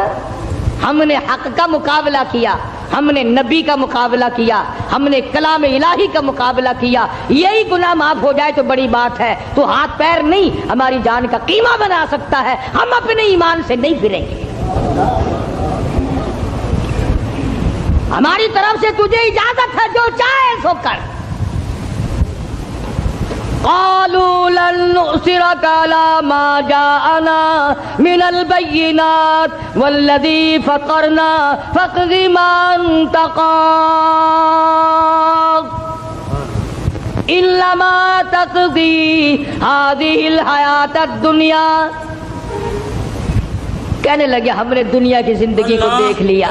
ہم نے حق کا مقابلہ کیا, ہم نے نبی کا مقابلہ کیا, ہم نے کلام الہی کا مقابلہ کیا, یہی گناہ معاف ہو جائے تو بڑی بات ہے. تو ہاتھ پیر نہیں ہماری جان کا قیمہ بنا سکتا ہے, ہم اپنے ایمان سے نہیں پھریں گے. ہماری طرف سے تجھے اجازت ہے, جو چاہے سو کر. قالوا لن نؤثرك على ما جاءنا من البينات والذي فطرنا فاقض ما انت قاض انما تقضي هذه الحياة الدنيا. کہنے لگے ہم نے دنیا کی زندگی کو دیکھ لیا,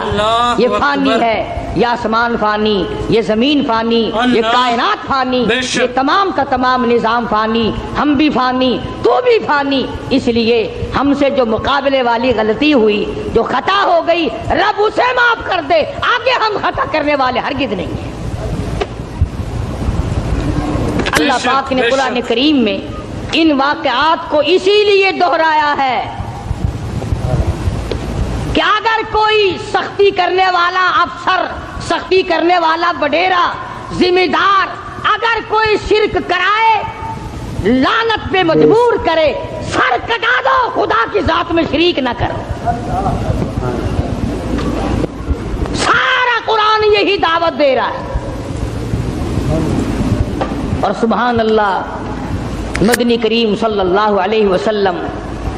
یہ فانی ہے, یہ آسمان فانی, یہ زمین فانی, یہ کائنات فانی, یہ تمام کا تمام نظام فانی, ہم بھی فانی, تو بھی فانی. اس لیے ہم سے جو مقابلے والی غلطی ہوئی, جو خطا ہو گئی, رب اسے معاف کر دے, آگے ہم خطا کرنے والے ہرگز نہیں ہیں. اللہ پاک نے قرآن کریم میں ان واقعات کو اسی لیے دہرایا ہے کہ اگر کوئی سختی کرنے والا افسر, سختی کرنے والا وڈیرا, ذمہ دار اگر کوئی شرک کرائے, لعنت پہ مجبور کرے, سر کٹا دو, خدا کی ذات میں شریک نہ کرو. سارا قرآن یہی دعوت دے رہا ہے. اور سبحان اللہ, مدنی کریم صلی اللہ علیہ وسلم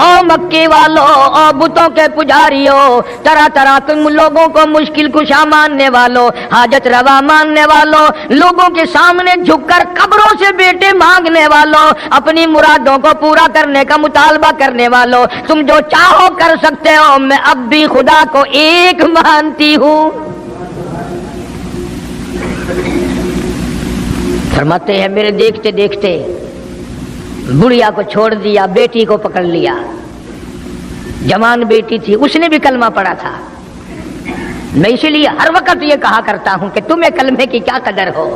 او مکے والوں، او بتوں کے پجاریوں، طرح طرح کے لوگوں کو مشکل کشا ماننے والوں، حاجت روا ماننے والوں، لوگوں کے سامنے جھک کر قبروں سے بیٹے مانگنے والوں، اپنی مرادوں کو پورا کرنے کا مطالبہ کرنے والوں، تم جو چاہو کر سکتے ہو، میں اب بھی خدا کو ایک مانتی ہوں۔ فرماتے ہیں میرے دیکھتے دیکھتے بڑھیا کو چھوڑ دیا، بیٹی کو پکڑ لیا، جوان بیٹی تھی، اس نے بھی کلمہ پڑھا تھا۔ میں اسی لیے ہر وقت یہ کہا کرتا ہوں کہ تمہیں کلمے کی کیا قدر ہو۔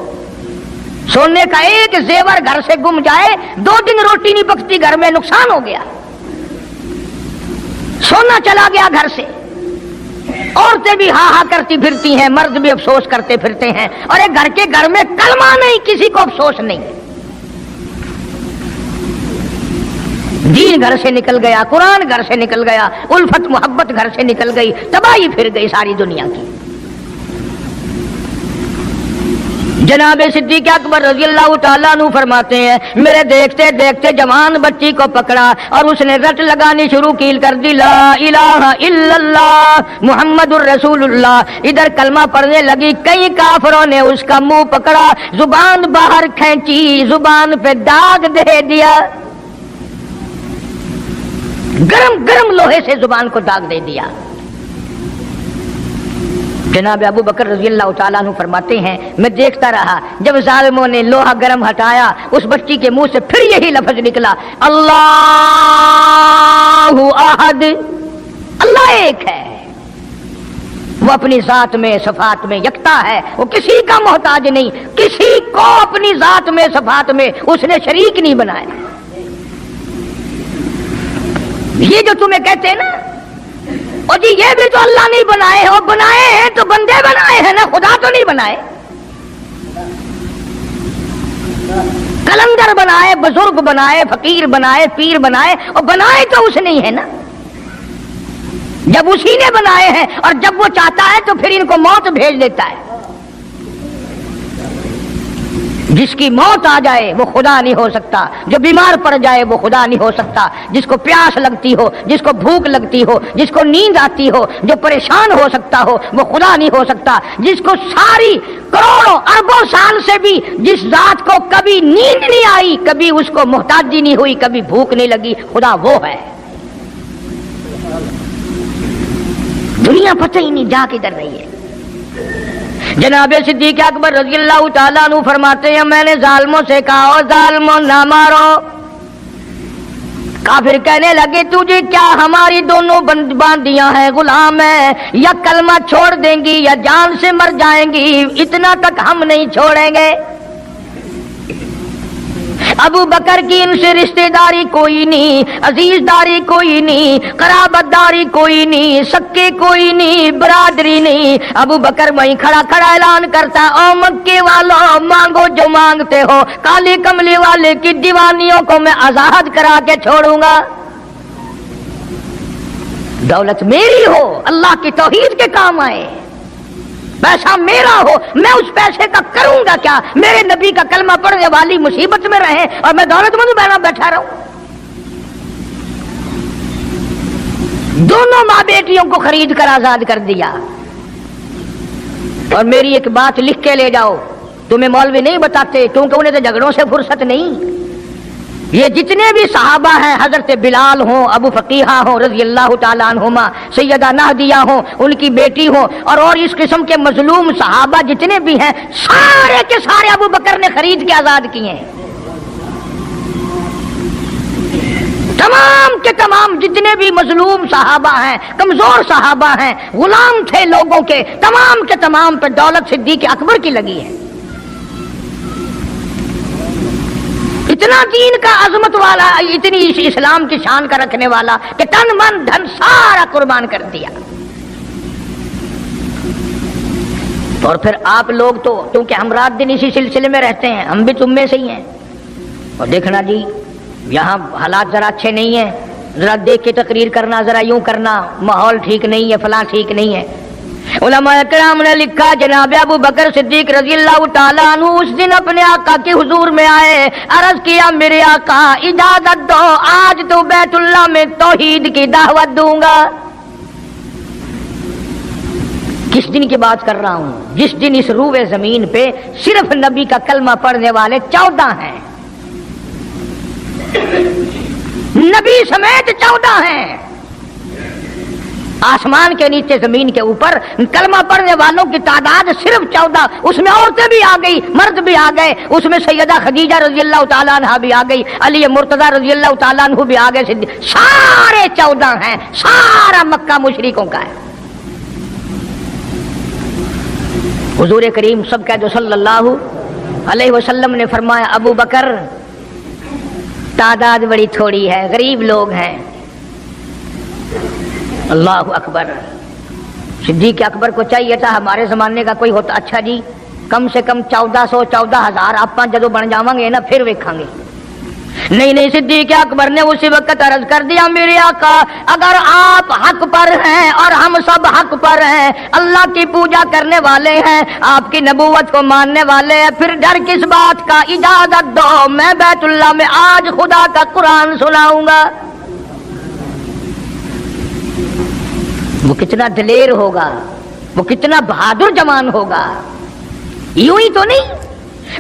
سونے کا ایک زیور گھر سے گم جائے، 2 دن روٹی نہیں پکتی گھر میں، نقصان ہو گیا، سونا چلا گیا گھر سے۔ عورتیں بھی ہاں ہاں کرتی پھرتی ہیں، مرد بھی افسوس کرتے پھرتے ہیں، اور ایک گھر کے گھر میں کلمہ نہیں، کسی کو افسوس نہیں۔ دین گھر سے نکل گیا، قرآن گھر سے نکل گیا، الفت محبت گھر سے نکل گئی، تباہی پھر گئی ساری دنیا کی۔ جناب صدیق اکبر رضی اللہ تعالیٰ عنہ فرماتے ہیں میرے دیکھتے دیکھتے جوان بچی کو پکڑا اور اس نے رٹ لگانی شروع کی، کر دی لا الہ الا اللہ محمد الرسول اللہ۔ ادھر کلمہ پڑھنے لگی، کئی کافروں نے اس کا منہ پکڑا، زبان باہر کھینچی، زبان پہ داغ دے دیا، گرم گرم لوہے سے زبان کو داغ دے دیا۔ جناب ابو بکر رضی اللہ تعالیٰ عنہ فرماتے ہیں میں دیکھتا رہا، جب ظالموں نے لوہا گرم ہٹایا، اس بچی کے منہ سے پھر یہی لفظ نکلا، اللہ احد، اللہ ایک ہے۔ وہ اپنی ذات میں صفات میں یکتا ہے، وہ کسی کا محتاج نہیں، کسی کو اپنی ذات میں صفات میں اس نے شریک نہیں بنایا۔ یہ جو تمہیں کہتے ہیں نا، اور جی یہ بھی تو اللہ نہیں بنائے ہو، بنائے ہیں تو بندے بنائے ہیں نا، خدا تو نہیں بنائے۔ کلندر بنائے، بزرگ بنائے، فقیر بنائے، پیر بنائے، اور بنائے تو اس نہیں ہے نا۔ جب اسی نے بنائے ہیں اور جب وہ چاہتا ہے تو پھر ان کو موت بھیج دیتا ہے۔ جس کی موت آ جائے وہ خدا نہیں ہو سکتا، جو بیمار پڑ جائے وہ خدا نہیں ہو سکتا، جس کو پیاس لگتی ہو، جس کو بھوک لگتی ہو، جس کو نیند آتی ہو، جو پریشان ہو سکتا ہو وہ خدا نہیں ہو سکتا۔ جس کو ساری کروڑوں اربوں سال سے بھی جس ذات کو کبھی نیند نہیں آئی، کبھی اس کو محتاجی نہیں ہوئی، کبھی بھوک نہیں لگی، خدا وہ ہے۔ دنیا پتہ ہی نہیں جا کدھر رہی ہے۔ جناب صدیق اکبر رضی اللہ تعالیٰ عنہ فرماتے ہیں میں نے ظالموں سے کہا او ظالموں نہ مارو۔ کافر کہنے لگے تجھے کیا ہماری دونوں باندیاں ہیں، غلام ہیں، یا کلمہ چھوڑ دیں گی یا جان سے مر جائیں گی، اتنا تک ہم نہیں چھوڑیں گے۔ ابو بکر کی ان سے رشتہ داری کوئی نہیں، عزیز داری کوئی نہیں، قرابت داری کوئی نہیں، سکے کوئی نہیں، برادری نہیں۔ ابو بکر وہیں کھڑا کھڑا اعلان کرتا او مکے والوں مانگو جو مانگتے ہو، کالی کملی والے کی دیوانیوں کو میں آزاد کرا کے چھوڑوں گا۔ دولت میری ہو، اللہ کی توحید کے کام آئے، پیسہ میرا ہو، میں اس پیسے کا کروں گا کیا؟ میرے نبی کا کلمہ پڑھنے والی مصیبت میں رہے اور میں دولت مند بیٹھا رہوں۔ دونوں ماں بیٹیوں کو خرید کر آزاد کر دیا۔ اور میری ایک بات لکھ کے لے جاؤ، تمہیں مولوی نہیں بتاتے کیونکہ انہیں تو جھگڑوں سے فرصت نہیں۔ یہ جتنے بھی صحابہ ہیں، حضرت بلال ہوں، ابو فقیحہ ہوں رضی اللہ تعالیٰ عنہما، سیدہ نہدیہ ہوں، ان کی بیٹی ہوں، اور اس قسم کے مظلوم صحابہ جتنے بھی ہیں، سارے کے سارے ابو بکر نے خرید کے آزاد کیے ہیں۔ تمام کے تمام جتنے بھی مظلوم صحابہ ہیں، کمزور صحابہ ہیں، غلام تھے لوگوں کے، تمام کے تمام پہ دولت صدیق اکبر کی لگی ہے۔ اتنا دین کا عظمت والا، اتنی اسلام کی شان کا رکھنے والا کہ تن من دھن سارا قربان کر دیا۔ اور پھر آپ لوگ تو کیونکہ ہم رات دن اسی سلسلے میں رہتے ہیں، ہم بھی تم میں سے ہی ہیں، اور دیکھنا جی یہاں حالات ذرا اچھے نہیں ہیں، ذرا دیکھ کے تقریر کرنا، ذرا یوں کرنا، ماحول ٹھیک نہیں ہے، فلاں ٹھیک نہیں ہے۔ علماء کرام نے لکھا جناب ابو بکر صدیق رضی اللہ تعالیٰ عنہ اس دن اپنے آقا کے حضور میں آئے، عرض کیا میرے آقا اجازت دو، آج تو بیت اللہ میں توحید کی دعوت دوں گا۔ کس دن کی بات کر رہا ہوں؟ جس دن اس روئے زمین پہ صرف نبی کا کلمہ پڑھنے والے 14 ہیں، نبی سمیت 14 ہیں۔ آسمان کے نیچے زمین کے اوپر کلمہ پڑھنے والوں کی تعداد صرف 14، اس میں عورتیں بھی آ گئی، مرد بھی آ گئے، اس میں سیدہ خدیجہ رضی اللہ تعالیٰ عنہ بھی آ گئی، علی مرتضیٰ رضی اللہ تعالیٰ عنہ بھی آ گئے، سارے 14 ہیں، سارا مکہ مشرکوں کا ہے۔ حضور کریم سب کہہ دو صلی اللہ علیہ وسلم نے فرمایا ابو بکر تعداد بڑی تھوڑی ہے، غریب لوگ ہیں۔ اللہ اکبر۔ صدیق اکبر کو چاہیے تھا ہمارے زمانے کا کوئی ہوتا اچھا جی کم سے کم 1400 14,000 آپ جدو بن جاواں گے نا پھر ویکھاں گے۔ نہیں، صدیق اکبر نے اسی وقت عرض کر دیا میرے آقا اگر آپ حق پر ہیں اور ہم سب حق پر ہیں، اللہ کی پوجا کرنے والے ہیں، آپ کی نبوت کو ماننے والے ہیں، پھر ڈر کس بات کا؟ اجازت دو میں بیت اللہ میں آج خدا کا قرآن سناؤں گا۔ وہ کتنا دلیر ہوگا، وہ کتنا بہادر جوان ہوگا، یوں ہی تو نہیں۔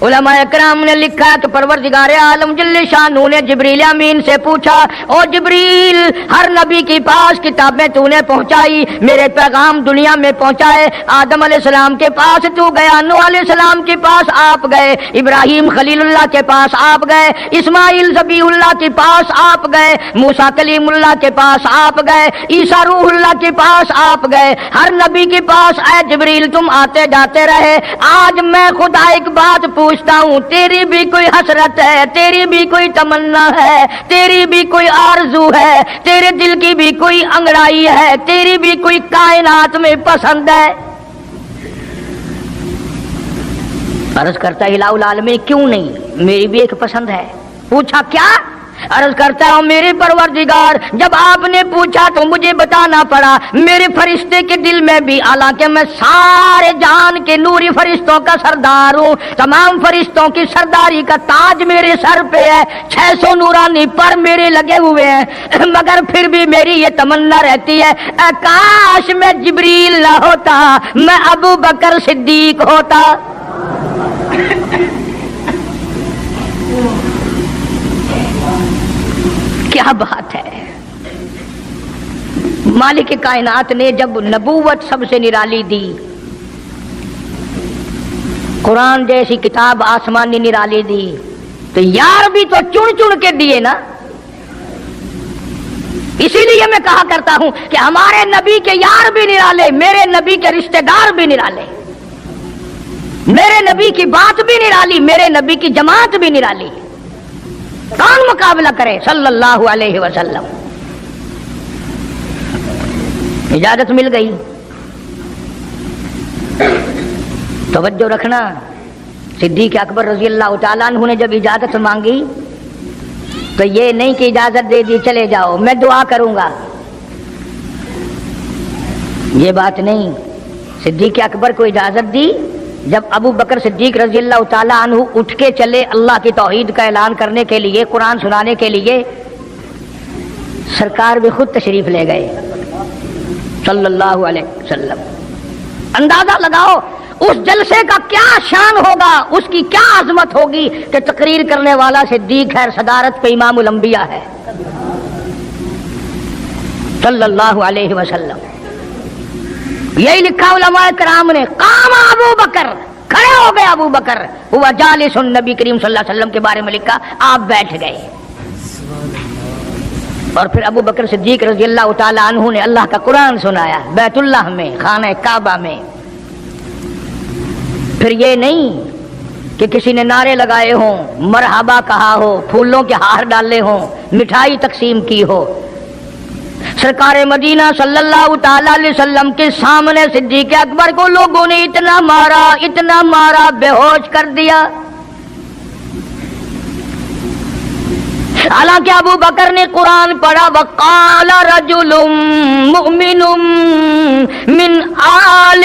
علماء اکرام نے لکھا کہ پروردگار عالم جل شانہ نے جبریل امین سے پوچھا او جبریل ہر نبی کے پاس کتابیں تو نے پہنچائی، میرے پیغام دنیا میں پہنچائے، آدم علیہ السلام کے پاس تو گیا، نوح علیہ السلام کے پاس آپ گئے، ابراہیم خلیل اللہ کے پاس آپ گئے، اسماعیل ذبیح اللہ کے پاس آپ گئے، موسیٰ کلیم اللہ کے پاس آپ گئے، عیسیٰ روح اللہ کے پاس آپ گئے، ہر نبی کے پاس اے جبریل تم آتے جاتے رہے۔ آج میں خدا ایک بات پوچھتا ہوں، تیری بھی کوئی حسرت ہے، تیری بھی کوئی تمنا ہے، تیری بھی کوئی آرزو ہے، تیرے دل کی بھی کوئی انگڑائی ہے، تیری بھی کوئی کائنات میں پسند ہے؟ عرض کرتا الہ العالمین کیوں نہیں، میری بھی ایک پسند ہے۔ پوچھا کیا؟ عرض کرتا ہوں میرے پروردگار جب آپ نے پوچھا تو مجھے بتانا پڑا، میرے فرشتے کے دل میں بھی، حالانکہ میں سارے جہان کے نوری فرشتوں کا سردار ہوں، تمام فرشتوں کی سرداری کا تاج میرے سر پہ ہے، 600 نورانی پر میرے لگے ہوئے ہیں، مگر پھر بھی میری یہ تمنا رہتی ہے اے کاش میں جبریل نہ ہوتا، میں ابو بکر صدیق ہوتا۔ کیا بات ہے! مالک کائنات نے جب نبوت سب سے نرالی دی، قرآن جیسی کتاب آسمانی نرالی دی، تو یار بھی تو چن چن کے دیے نا۔ اسی لیے میں کہا کرتا ہوں کہ ہمارے نبی کے یار بھی نرالے، میرے نبی کے رشتہ دار بھی نرالے، میرے نبی کی بات بھی نرالی، میرے نبی کی جماعت بھی نرالی۔ کون مقابلہ کرے صلی اللہ علیہ وسلم؟ اجازت مل گئی۔ توجہ رکھنا، صدیق اکبر رضی اللہ تعالیٰ عنہ نے جب اجازت مانگی تو یہ نہیں کہ اجازت دے دی چلے جاؤ میں دعا کروں گا، یہ بات نہیں۔ صدیق اکبر کو اجازت دی، جب ابو بکر صدیق رضی اللہ تعالیٰ عنہ اٹھ کے چلے اللہ کی توحید کا اعلان کرنے کے لیے، قرآن سنانے کے لیے، سرکار بھی خود تشریف لے گئے صلی اللہ علیہ وسلم۔ اندازہ لگاؤ اس جلسے کا کیا شان ہوگا، اس کی کیا عظمت ہوگی کہ تقریر کرنے والا صدیق ہے، صدارت پہ امام الانبیاء ہے صلی اللہ علیہ وسلم۔ یہی لکھا علماء کرام نے، قام ابو بکر، کھڑے ہو گئے ابو بکر، ہوا جالس نبی کریم صلی اللہ علیہ وسلم کے بارے میں لکھا آپ بیٹھ گئے۔ اور پھر ابو بکر صدیق رضی اللہ تعالی عنہ نے اللہ کا قرآن سنایا بیت اللہ میں، خانہ کعبہ میں۔ پھر یہ نہیں کہ کسی نے نعرے لگائے ہوں، مرحبا کہا ہو، پھولوں کے ہار ڈالے ہوں، مٹھائی تقسیم کی ہو۔ سرکار مدینہ صلی اللہ تعالی علیہ وسلم کے سامنے صدیق اکبر کو لوگوں نے اتنا مارا بے ہوش کر دیا۔ حالانکہ ابو بکر نے قرآن پڑھا، وقال رجل مؤمن من آل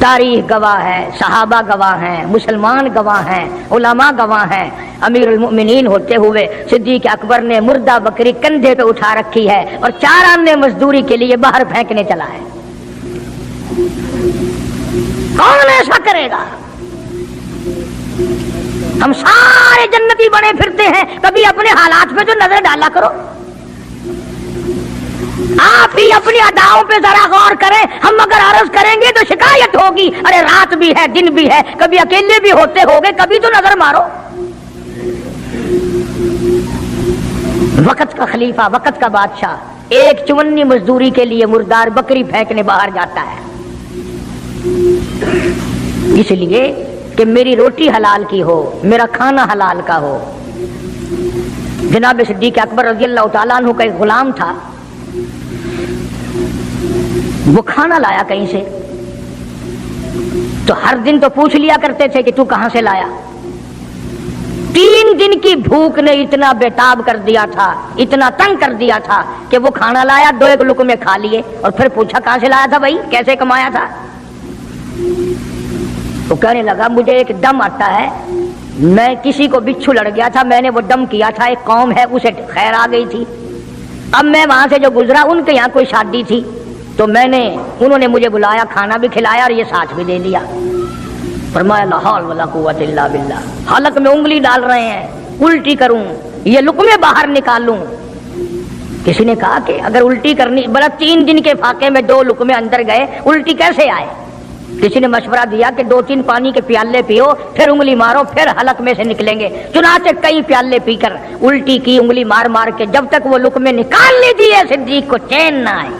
تاریخ گواہ ہے، صحابہ گواہ ہیں، مسلمان گواہ ہیں، علماء گواہ ہیں. امیر المؤمنین ہوتے ہوئے صدیق اکبر نے مردہ بکری کندھے پہ اٹھا رکھی ہے اور 4 آنے مزدوری کے لیے باہر پھینکنے چلا ہے. کون ایسا کرے گا؟ ہم سارے جنتی بنے پھرتے ہیں، کبھی اپنے حالات پہ تو نظر ڈالا کرو. آپ ہی اپنی اداؤں پہ ذرا غور کریں. ہم اگر عرض کریں گے تو شکایت ہوگی، ارے رات بھی ہے دن بھی ہے، کبھی اکیلے بھی ہوتے ہوگے، کبھی تو نظر مارو. وقت کا خلیفہ، وقت کا بادشاہ 1 چونی مزدوری کے لیے مردار بکری پھینکنے باہر جاتا ہے، اس لیے کہ میری روٹی حلال کی ہو، میرا کھانا حلال کا ہو. جناب صدیق اکبر رضی اللہ تعالیٰ عنہ کا ایک غلام تھا، وہ کھانا لایا کہیں سے، تو ہر دن تو پوچھ لیا کرتے تھے کہ تو کہاں سے لایا. 3 دن کی بھوک نے اتنا بےتاب کر دیا تھا، اتنا تنگ کر دیا تھا کہ وہ کھانا لایا، 2 لقمے کھا لیے اور پھر پوچھا کہاں سے لایا تھا بھائی، کیسے کمایا تھا. وہ کہنے لگا مجھے ایک دم آتا ہے، میں کسی کو بچھو لڑ گیا تھا، میں نے وہ دم کیا تھا، ایک قوم ہے اسے خیر آ گئی تھی، اب میں وہاں سے جو گزرا ان کے یہاں کوئی شادی تھی تو انہوں نے مجھے بلایا، کھانا بھی کھلایا اور یہ ساتھ بھی دے دیا. فرمایا لا حول ولا قوت الا باللہ، حلق میں انگلی ڈال رہے ہیں، الٹی کروں، یہ لقمے باہر نکالوں. کسی نے کہا کہ اگر الٹی کرنی، بڑا 3 دن کے فاقے میں 2 لقمے اندر گئے، الٹی کیسے آئے؟ کسی نے مشورہ دیا کہ 2-3 پانی کے پیالے پیو، پھر انگلی مارو، پھر حلق میں سے نکلیں گے. چنانچہ کئی پیالے پی کر الٹی کی، انگلی مار مار کے، جب تک وہ لقمے نکال نہیں دیے صدیق کو چین نہ آئی.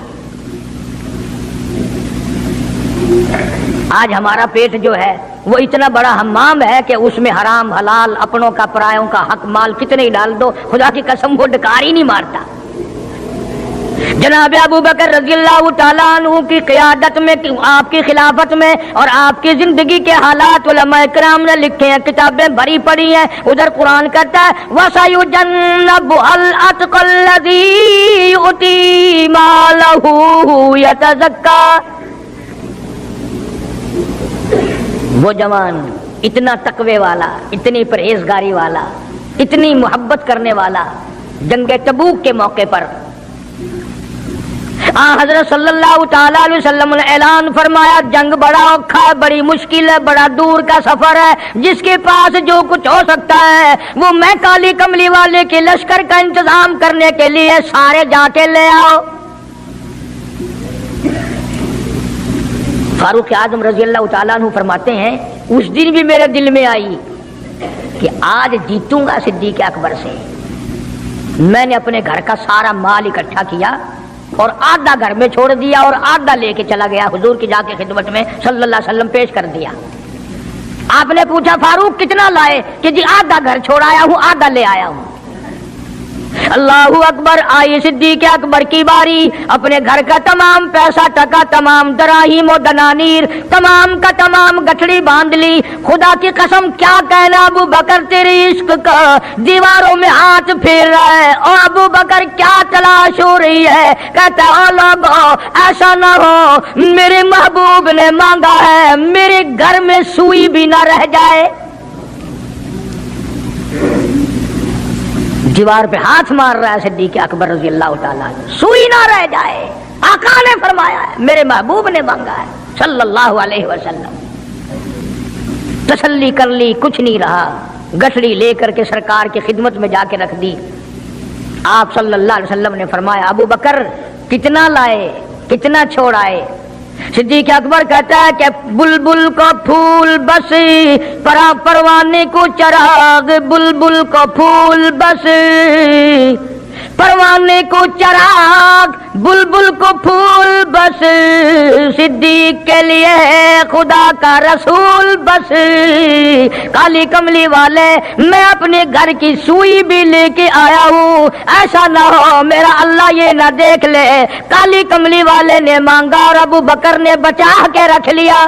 آج ہمارا پیٹ جو ہے وہ اتنا بڑا حمام ہے کہ اس میں حرام حلال، اپنوں کا پرایوں کا حق مال کتنے ہی ڈال دو، خدا کی قسم وہ ڈکار ہی نہیں مارتا. جناب ابو بکر رضی اللہ تعالیٰ عنہ کی قیادت میں، آپ کی خلافت میں اور آپ کی زندگی کے حالات علماء کرام نے لکھے ہیں، کتابیں بھری پڑی ہیں. ادھر قرآن کہتا ہے وَسَيُجَنَّبُهَا الْأَتْقَى الَّذِي يُؤْتِي مَالَهُ يَتَزَكَّىٰ. وہ جوان اتنا تقوی والا، اتنی پرہیزگاری والا، اتنی محبت کرنے والا، جنگ تبوک کے موقع پر حضرت صلی اللہ تعالیٰ علیہ وسلم نے اعلان فرمایا جنگ بڑا اوکھا ہے، بڑی مشکل ہے، بڑا دور کا سفر ہے، جس کے پاس جو کچھ ہو سکتا ہے وہ میں کالی کملی والے کے لشکر کا انتظام کرنے کے لیے سارے جا کے لے آؤ. فاروق اعظم رضی اللہ تعالیٰ عنہ فرماتے ہیں اس دن بھی میرے دل میں آئی کہ آج جیتوں گا صدیق اکبر سے. میں نے اپنے گھر کا سارا مال اکٹھا کیا اور آدھا گھر میں چھوڑ دیا اور آدھا لے کے چلا گیا حضور کی جا کے خدمت میں صلی اللہ علیہ وسلم پیش کر دیا. آپ نے پوچھا فاروق کتنا لائے؟ کہ جی آدھا گھر چھوڑایا ہوں، آدھا لے آیا ہوں. اللہ اکبر. آئی صدیق اکبر کی باری، اپنے گھر کا تمام پیسہ ٹکا، تمام دراہیم و دنانیر، تمام کا تمام گٹھڑی باندھ لی. خدا کی قسم کیا کہنا ابو بکر تیری عشق کا دیواروں میں ہاتھ پھیر رہا ہے. اور ابو بکر کیا تلاش ہو رہی ہے؟ کہتا ہے او لوگو ایسا نہ ہو میرے محبوب نے مانگا ہے میرے گھر میں سوئی بھی نہ رہ جائے. دیوار پہ ہاتھ مار رہا ہے صدیق اکبر رضی اللہ تعالیٰ، سوئی نہ رہ جائے. آقا نے فرمایا ہے، میرے محبوب نے مانگا ہے صلی اللہ علیہ وسلم. تسلی کر لی، کچھ نہیں رہا، گٹھڑی لے کر کے سرکار کی خدمت میں جا کے رکھ دی. آپ صلی اللہ علیہ وسلم نے فرمایا ابو بکر کتنا لائے، کتنا چھوڑائے؟ صدیق اکبر کہتا ہے کہ بلبل کو پھول بس پروانے کو چراغ، بلبل کو پھول بس پروانے کو چراغ، بلبل کو پھول بس صدیق کے لیے خدا کا رسول بس. کالی کملی والے میں اپنے گھر کی سوئی بھی لے کے آیا ہوں، ایسا نہ ہو میرا اللہ یہ نہ دیکھ لے کالی کملی والے نے مانگا اور ابو بکر نے بچا کے رکھ لیا.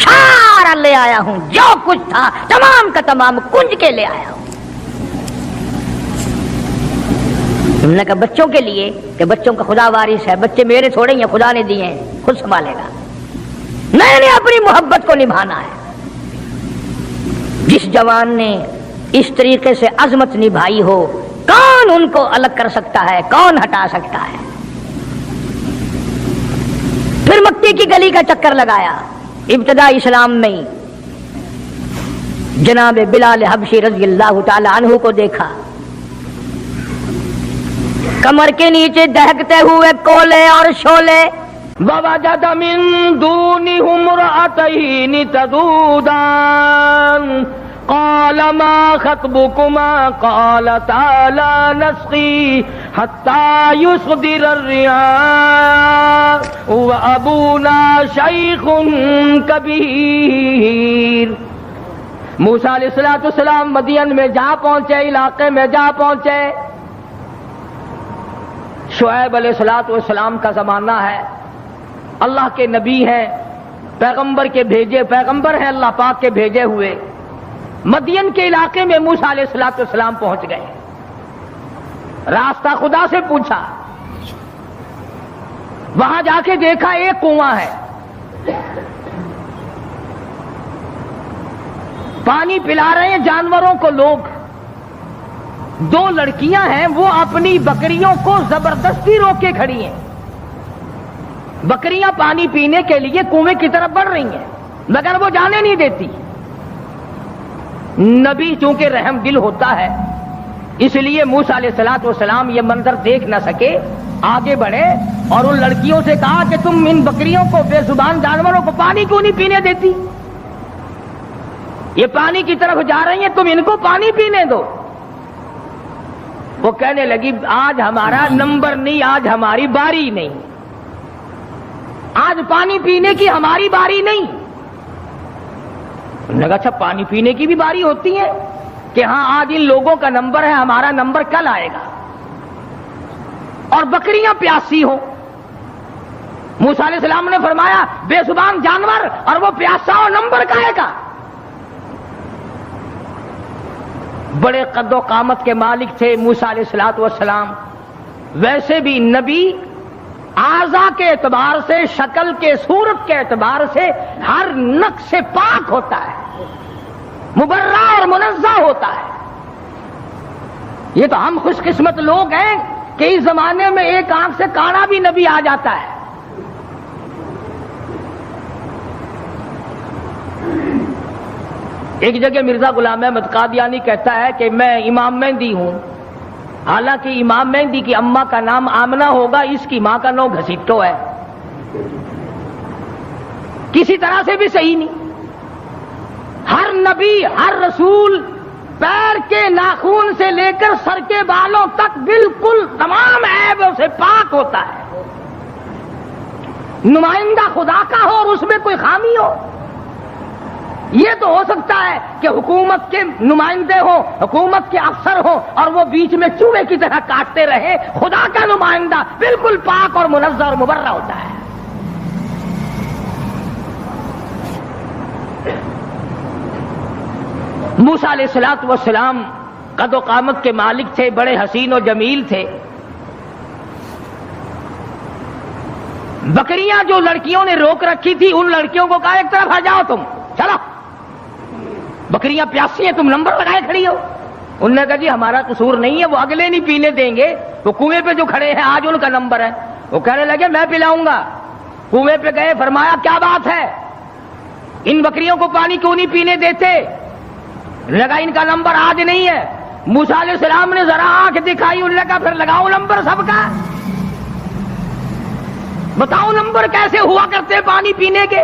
سارا لے آیا ہوں، جو کچھ تھا تمام کا تمام کنج کے لے آیا ہوں. انہوں نے کہا بچوں کے لیے کہ بچوں کا خدا وارث ہے، بچے میرے تھوڑے ہیں، خدا نے دیے ہیں، خود سنبھالے گا. میں نے اپنی محبت کو نبھانا ہے۔ جس جوان نے اس طریقے سے عظمت نبھائی ہو، کون ان کو الگ کر سکتا ہے، کون ہٹا سکتا ہے؟ پھر مکی کی گلی کا چکر لگایا، ابتدا اسلام میں ہی جناب بلال حبشی رضی اللہ تعالی عنہ کو دیکھا، کمر کے نیچے دہکتے ہوئے کولے اور شولے۔ وَوَجَدَ مِن دُونِهُمْ امْرَأَتَيْنِ تَذُودَانِ قَالَ مَا خَطْبُكُمَا قَالَتَا لَا نَسْقِي حَتَّى يُصْدِرَ الرِّعَاءُ وَأَبُونَا شَيْخٌ كَبِيرٌ۔ موسیٰ علیہ السلام مدین میں جا پہنچے، علاقے میں جا پہنچے۔ شعیب علیہ السلام کا زمانہ ہے، اللہ کے نبی ہیں، پیغمبر ہیں اللہ پاک کے بھیجے ہوئے۔ مدین کے علاقے میں موسیٰ علیہ السلام پہنچ گئے، راستہ خدا سے پوچھا، وہاں جا کے دیکھا ایک کنواں ہے، پانی پلا رہے ہیں جانوروں کو لوگ۔ دو لڑکیاں ہیں، وہ اپنی بکریوں کو زبردستی روک کے کھڑی ہیں، بکریاں پانی پینے کے لیے کنویں کی طرف بڑھ رہی ہیں مگر وہ جانے نہیں دیتی۔ نبی چونکہ رحم دل ہوتا ہے، اس لیے موسیٰ علیہ السلام یہ منظر دیکھ نہ سکے، آگے بڑھے اور ان لڑکیوں سے کہا کہ تم ان بکریوں کو، بے زبان جانوروں کو پانی کیوں نہیں پینے دیتی؟ یہ پانی کی طرف جا رہی ہیں، تم ان کو پانی پینے دو۔ وہ کہنے لگی آج ہمارا نمبر نہیں، آج ہماری باری نہیں، آج پانی پینے کی ہماری باری نہیں۔ انہوں نے کہا اچھا پانی پینے کی بھی باری ہوتی ہے کہ ہاں آج ان لوگوں کا نمبر ہے، ہمارا نمبر کل آئے گا، اور بکریاں پیاسی ہوں۔ موسیٰ علیہ السلام نے فرمایا بے زبان جانور اور وہ پیاسا ہو، نمبر کہے گا؟ بڑے قد و قامت کے مالک تھے موسیٰ علیہ السلام، ویسے بھی نبی اعضاء کے اعتبار سے، شکل کے، صورت کے اعتبار سے ہر نقص سے پاک ہوتا ہے، مبرہ اور منزہ ہوتا ہے۔ یہ تو ہم خوش قسمت لوگ ہیں کہ اس زمانے میں ایک آنکھ سے کانا بھی نبی آ جاتا ہے۔ ایک جگہ مرزا غلام احمد قادیانی کہتا ہے کہ میں امام مہدی ہوں، حالانکہ امام مہدی کی اماں کا نام آمنہ ہوگا، اس کی ماں کا نام گھسیٹو ہے، کسی طرح سے بھی صحیح نہیں۔ ہر نبی، ہر رسول پیر کے ناخون سے لے کر سر کے بالوں تک بالکل تمام عیبوں سے پاک ہوتا ہے۔ نمائندہ خدا کا ہو اور اس میں کوئی خامی ہو، یہ تو ہو سکتا ہے کہ حکومت کے نمائندے ہوں، حکومت کے افسر ہوں اور وہ بیچ میں چوہے کی طرح کاٹتے رہے، خدا کا نمائندہ بالکل پاک اور منزہ اور مبرہ ہوتا ہے۔ موسیٰ علیہ السلام قد و قامت کے مالک تھے، بڑے حسین و جمیل تھے۔ بکریاں جو لڑکیوں نے روک رکھی تھی، ان لڑکیوں کو کہا ایک طرف آ جاؤ، تم چلو، بکریاں پیاسی ہیں، تم نمبر لگائے کھڑی ہو۔ انہوں نے کہا جی ہمارا قصور نہیں ہے، وہ اگلے نہیں پینے دیں گے، وہ کنویں پہ جو کھڑے ہیں آج ان کا نمبر ہے۔ وہ کہنے لگے میں پلاؤں گا۔ کنویں پہ گئے، فرمایا کیا بات ہے، ان بکریوں کو پانی کیوں نہیں پینے دیتے؟ لگا ان کا نمبر آج نہیں ہے۔ موسیٰ علیہ السلام نے ذرا آنکھ دکھائی، انہوں نے کہا پھر لگاؤ نمبر سب کا، بتاؤ نمبر کیسے ہوا کرتے پانی پینے کے۔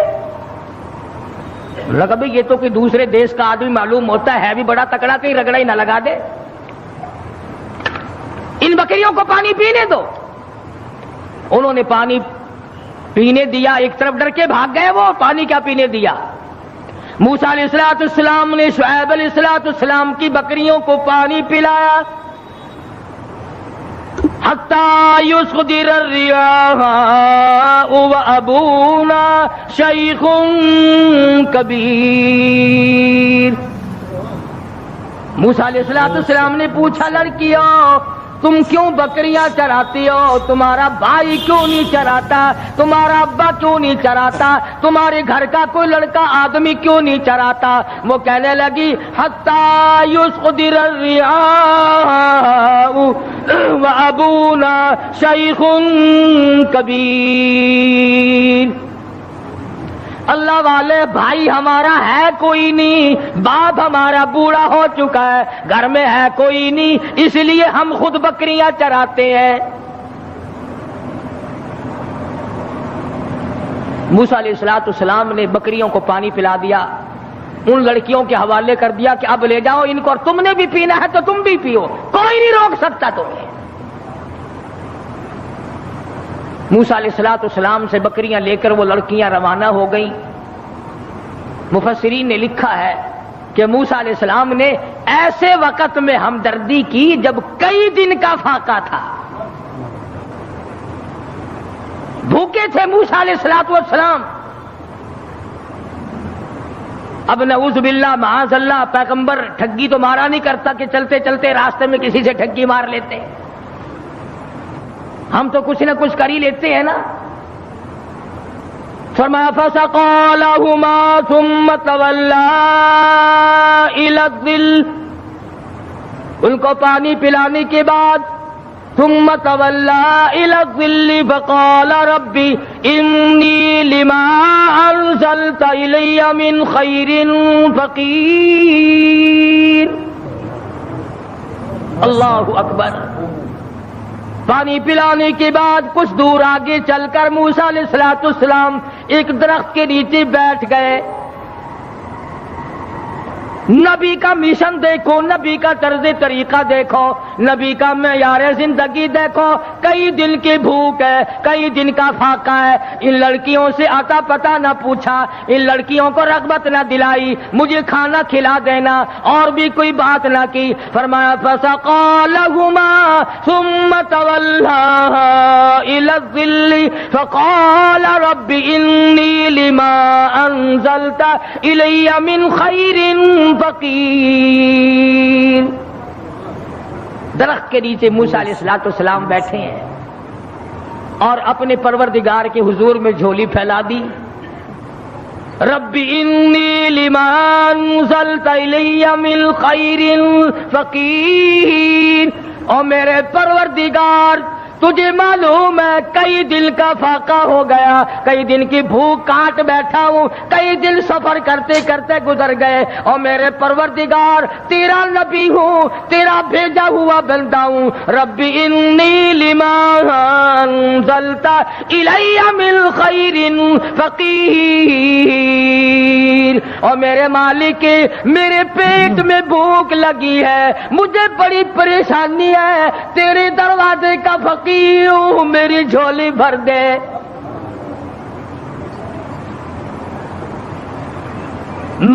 لگا بھئی یہ تو کوئی دوسرے دیش کا آدمی معلوم ہوتا ہے بھی بڑا تکڑا، کہیں رگڑا ہی نہ لگا دے، ان بکریوں کو پانی پینے دو۔ انہوں نے پانی پینے دیا، ایک طرف ڈر کے بھاگ گئے، وہ پانی کیا پینے دیا۔ موسیٰ علیہ السلام نے شعیب علیہ السلام کی بکریوں کو پانی پلایا، حتی یصدر الرعاء وابونا شیخ کبیر۔ موسیٰ علیہ السلام نے پوچھا لڑکیوں تم کیوں بکریاں چراتی ہو؟ تمہارا بھائی کیوں نہیں چراتا؟ تمہارا ابا کیوں نہیں چراتا؟ تمہارے گھر کا کوئی لڑکا آدمی کیوں نہیں چراتا؟ وہ کہنے لگی حتی یسقدر الرعاء وابونا شیخ کبیر، اللہ والے بھائی ہمارا ہے کوئی نہیں، باپ ہمارا بوڑھا ہو چکا ہے، گھر میں ہے کوئی نہیں، اس لیے ہم خود بکریاں چراتے ہیں۔ موسیٰ علیہ السلام نے بکریوں کو پانی پلا دیا، ان لڑکیوں کے حوالے کر دیا کہ اب لے جاؤ ان کو، اور تم نے بھی پینا ہے تو تم بھی پیو، کوئی نہیں روک سکتا تمہیں۔ موسیٰ علیہ السلام سے بکریاں لے کر وہ لڑکیاں روانہ ہو گئیں۔ مفسرین نے لکھا ہے کہ موسیٰ علیہ السلام نے ایسے وقت میں ہمدردی کی جب کئی دن کا فاقہ تھا، بھوکے تھے موسیٰ علیہ السلام۔ اب نعوذ باللہ معاذ اللہ پیغمبر ٹھگی تو مارا نہیں کرتا کہ چلتے چلتے راستے میں کسی سے ٹھگی مار لیتے، ہم تو کچھ نہ کچھ کر ہی لیتے ہیں نا۔ فرمایا فسقى لهما ثم تولى الى الظل، ان کو پانی پلانے کے بعد ثم تولى الى الظل فقال رب انی لما انزلت الی من خیر فقیر۔ اللہ اکبر۔ پانی پلانے کے بعد کچھ دور آگے چل کر موسیٰ علیہ السلام ایک درخت کے نیچے بیٹھ گئے۔ نبی کا مشن دیکھو، نبی کا طرز طریقہ دیکھو، نبی کا معیار زندگی دیکھو، کئی دن کی بھوک ہے، کئی دن کا فاقہ ہے، ان لڑکیوں سے آتا پتہ نہ پوچھا، ان لڑکیوں کو رغبت نہ دلائی، مجھے کھانا کھلا دینا، اور بھی کوئی بات نہ کی۔ فرمایا فسقى لهما ثم تولى الى الظل فقال رب انی لما انزلت الی من خیر فقیر۔ درخت کے نیچے موسیٰ علیہ السلام بیٹھے ہیں اور اپنے پروردگار کے حضور میں جھولی پھیلا دی۔ رب انی لما انزلت الی من خیر فقیر، اور میرے پروردگار تجھے معلوم ہے کئی دن کا فاقہ ہو گیا، کئی دن کی بھوک کاٹ بیٹھا ہوں، کئی دن سفر کرتے کرتے گزر گئے، اور میرے پروردگار تیرا نبی ہوں، تیرا بھیجا ہوا بندہ ہوں۔ رب انی لما انزلت الی من خیر فقیر، اور میرے مالک میرے پیٹ میں بھوک لگی ہے، مجھے بڑی پریشانی ہے، تیرے دروازے کا فقیر ہوں، میری جھولی بھر دے۔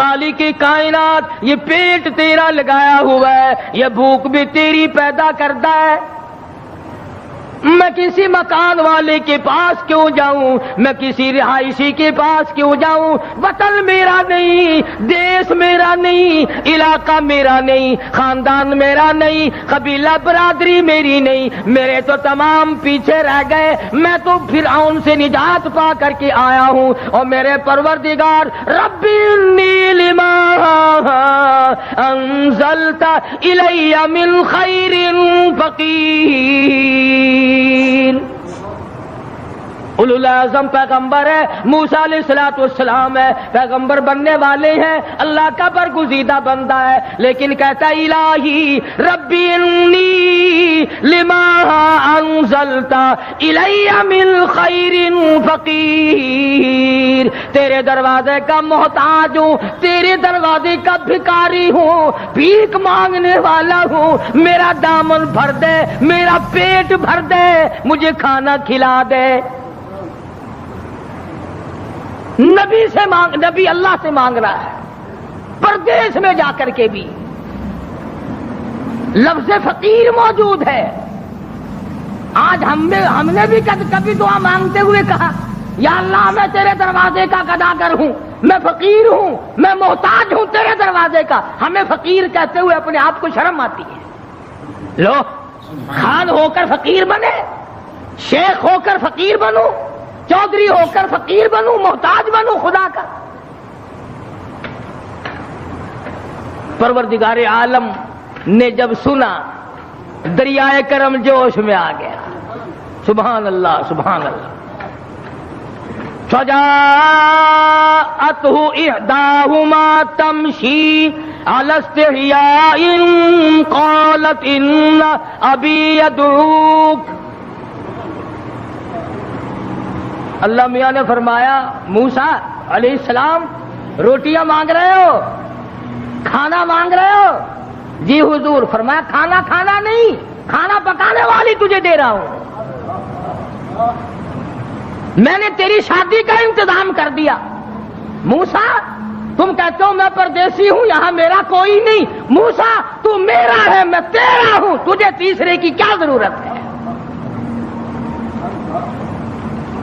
مالک کائنات یہ پیٹ تیرا لگایا ہوا ہے، یہ بھوک بھی تیری پیدا کرتا ہے، میں کسی مکان والے کے پاس کیوں جاؤں، میں کسی رہائشی کے پاس کیوں جاؤں؟ وطن میرا نہیں، دیش میرا نہیں، علاقہ میرا نہیں، خاندان میرا نہیں، قبیلہ برادری میری نہیں، میرے تو تمام پیچھے رہ گئے، میں تو فرعون سے نجات پا کر کے آیا ہوں، اور میرے پروردگار رب انی لما انزلت الی من خیر فقیر۔ اولو العزم پیغمبر ہے، موسیٰ علیہ السلام ہے، پیغمبر بننے والے ہیں، اللہ کا برگزیدہ بندہ ہے، لیکن کہتا ہے الہی ربی انی لما انزلت الی من خیر فقیر، تیرے دروازے کا محتاج ہوں، تیرے دروازے کا بھکاری ہوں، بھیک مانگنے والا ہوں، میرا دامن بھر دے، میرا پیٹ بھر دے، مجھے کھانا کھلا دے۔ نبی سے مانگ، نبی اللہ سے مانگ رہا ہے، پردیس میں جا کر کے بھی لفظ فقیر موجود ہے۔ آج ہم نے بھی کبھی دعا مانگتے ہوئے کہا یا اللہ میں تیرے دروازے کا گداگر ہوں، میں فقیر ہوں، میں محتاج ہوں تیرے دروازے کا۔ ہمیں فقیر کہتے ہوئے اپنے آپ کو شرم آتی ہے۔ لو خان ہو کر فقیر بنے، شیخ ہو کر فقیر بنوں، چودھری ہو کر فقیر بنوں، محتاج بنوں خدا کا؟ پروردگار عالم نے جب سنا دریائے کرم جوش میں آ گیا. سبحان اللہ سبحان اللہ. فجاءته إحداهما تمشي على استحياء قالت إن أبي يدعوك. اللہ میاں نے فرمایا موسیٰ علیہ السلام روٹیاں مانگ رہے ہو، کھانا مانگ رہے ہو؟ جی حضور. فرمایا کھانا کھانا نہیں، کھانا پکانے والی تجھے دے رہا ہوں. میں نے تیری شادی کا انتظام کر دیا. موسیٰ تم کہتے ہو میں پردیسی ہوں، یہاں میرا کوئی نہیں. موسیٰ تو میرا ہے، میں تیرا ہوں، تجھے تیسرے کی کیا ضرورت ہے؟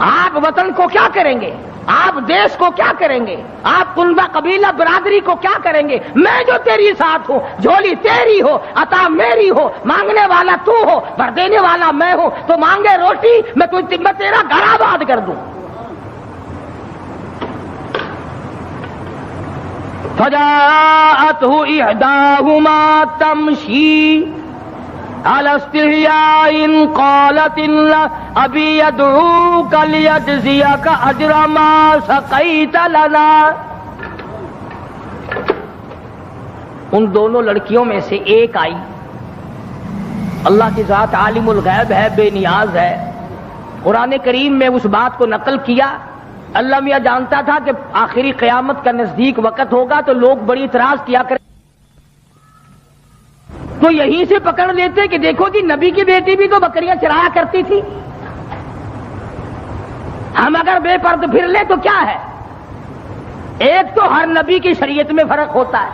آپ وطن کو کیا کریں گے؟ آپ دیش کو کیا کریں گے؟ آپ کنبہ قبیلہ برادری کو کیا کریں گے؟ میں جو تیری ساتھ ہوں، جھولی تیری ہو، عطا میری ہو، مانگنے والا تو ہو، بھر دینے والا میں ہوں. تو مانگے روٹی، میں تیرا گھر آباد کر دوں. فجاءته إحداهما تمشي على استحياء قالت إن أبي يدعوك ليجزيك أجر ما سقيت لنا. ان دونوں لڑکیوں میں سے ایک آئی. اللہ کی ذات عالم الغیب ہے، بے نیاز ہے. قرآن کریم میں اس بات کو نقل کیا. اللہ میاں جانتا تھا کہ آخری قیامت کا نزدیک وقت ہوگا تو لوگ بڑی اعتراض کیا کریں، تو یہیں سے پکڑ لیتے کہ دیکھو جی نبی کی بیٹی بھی تو بکریاں چرایا کرتی تھی، ہم اگر بے پرد پھر لیں تو کیا ہے؟ ایک تو ہر نبی کی شریعت میں فرق ہوتا ہے،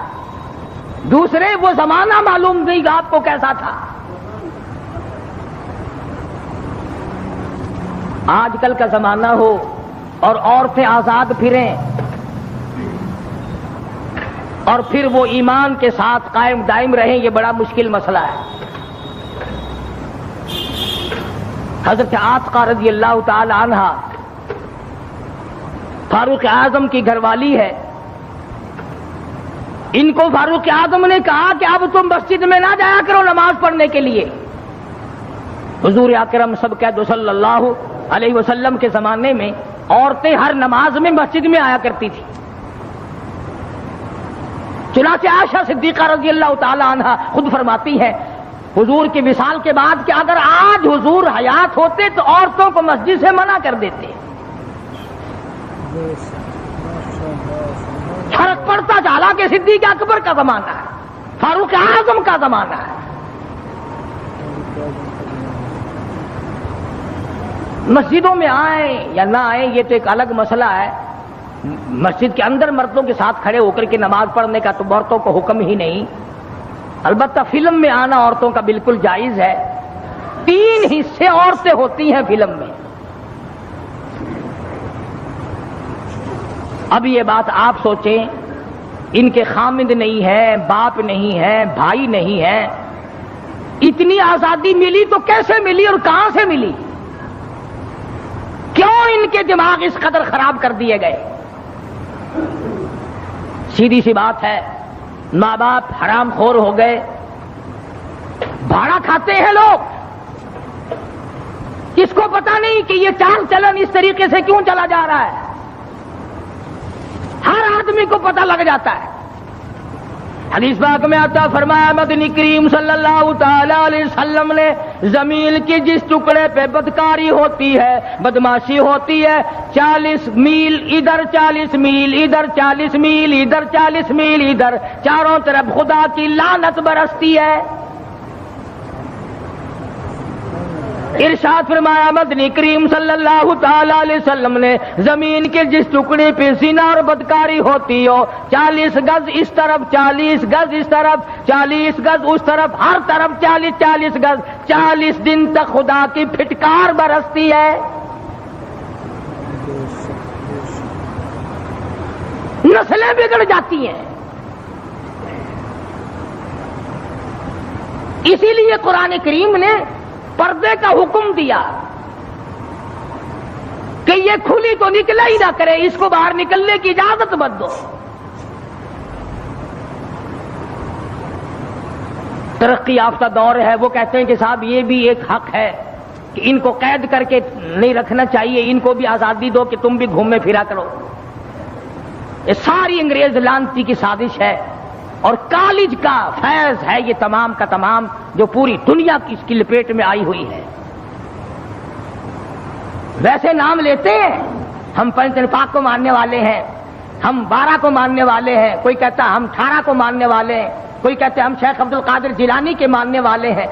دوسرے وہ زمانہ معلوم نہیں آپ کو کیسا تھا. آج کل کا زمانہ ہو اور عورتیں آزاد پھریں اور پھر وہ ایمان کے ساتھ قائم دائم رہیں، یہ بڑا مشکل مسئلہ ہے. حضرت عاتقہ رضی اللہ تعالی عنہ فاروق اعظم کی گھر والی ہے. ان کو فاروق اعظم نے کہا کہ اب تم مسجد میں نہ جایا کرو نماز پڑھنے کے لیے. حضور اکرم سب قید صلی اللہ علیہ وسلم کے زمانے میں عورتیں ہر نماز میں مسجد میں آیا کرتی تھی. چنانچہ عائشہ صدیقہ رضی اللہ تعالی عنہ خود فرماتی ہے حضور کے وصال کے بعد کہ اگر آج حضور حیات ہوتے تو عورتوں کو مسجد سے منع کر دیتے. فرق پڑتا چلا کہ صدیق اکبر کا زمانہ ہے، فاروق اعظم کا زمانہ ہے. مسجدوں میں آئیں یا نہ آئیں یہ تو ایک الگ مسئلہ ہے. مسجد کے اندر مردوں کے ساتھ کھڑے ہو کر کے نماز پڑھنے کا تو عورتوں کو حکم ہی نہیں. البتہ فلم میں آنا عورتوں کا بالکل جائز ہے. 3 حصے عورتیں ہوتی ہیں فلم میں. اب یہ بات آپ سوچیں، ان کے خامند نہیں ہے، باپ نہیں ہے، بھائی نہیں ہے، اتنی آزادی ملی تو کیسے ملی اور کہاں سے ملی؟ کیوں ان کے دماغ اس قدر خراب کر دیے گئے؟ سیدھی سی بات ہے، ماں باپ حرام خور ہو گئے، بھاڑا کھاتے ہیں لوگ. کس کو پتا نہیں کہ یہ چال چلن اس طریقے سے کیوں چلا جا رہا ہے؟ ہر آدمی کو پتہ لگ جاتا ہے. حدیث پاک میں آتا فرمایا مدنی کریم صلی اللہ تعالی علیہ وسلم نے زمین کی جس ٹکڑے پہ بدکاری ہوتی ہے، بدماشی ہوتی ہے، 40 میل ادھر، 40 میل ادھر، 40 میل ادھر، 40 میل ادھر، چاروں طرف خدا کی لعنت برستی ہے. ارشاد فرمایا مدنی کریم صلی اللہ تعالی علیہ وسلم نے زمین کے جس ٹکڑے پہ زنا اور بدکاری ہوتی ہو، 40 گز اس طرف، 40 گز اس طرف، 40 گز اس طرف، ہر طرف 40 گز، 40 دن تک خدا کی پھٹکار برستی ہے. نسلیں بگڑ جاتی ہیں. اسی لیے قرآن کریم نے پردے کا حکم دیا کہ یہ کھلی تو نکلا ہی نہ کرے، اس کو باہر نکلنے کی اجازت مت دو۔ ترقی یافتہ دور ہے، وہ کہتے ہیں کہ صاحب یہ بھی ایک حق ہے کہ ان کو قید کر کے نہیں رکھنا چاہیے، ان کو بھی آزادی دو کہ تم بھی گھومے پھرا کرو۔ یہ ساری انگریز لانتی کی سازش ہے اور کالج کا فیض ہے یہ تمام کا تمام، جو پوری دنیا کی اس کی لپیٹ میں آئی ہوئی ہے۔ ویسے نام لیتے ہیں، ہم پنچن پاک کو ماننے والے ہیں، ہم 12 کو ماننے والے ہیں، کوئی کہتا ہم 18 کو ماننے والے ہیں، کوئی کہتے ہم شیخ عبد القادر جیلانی کے ماننے والے ہیں۔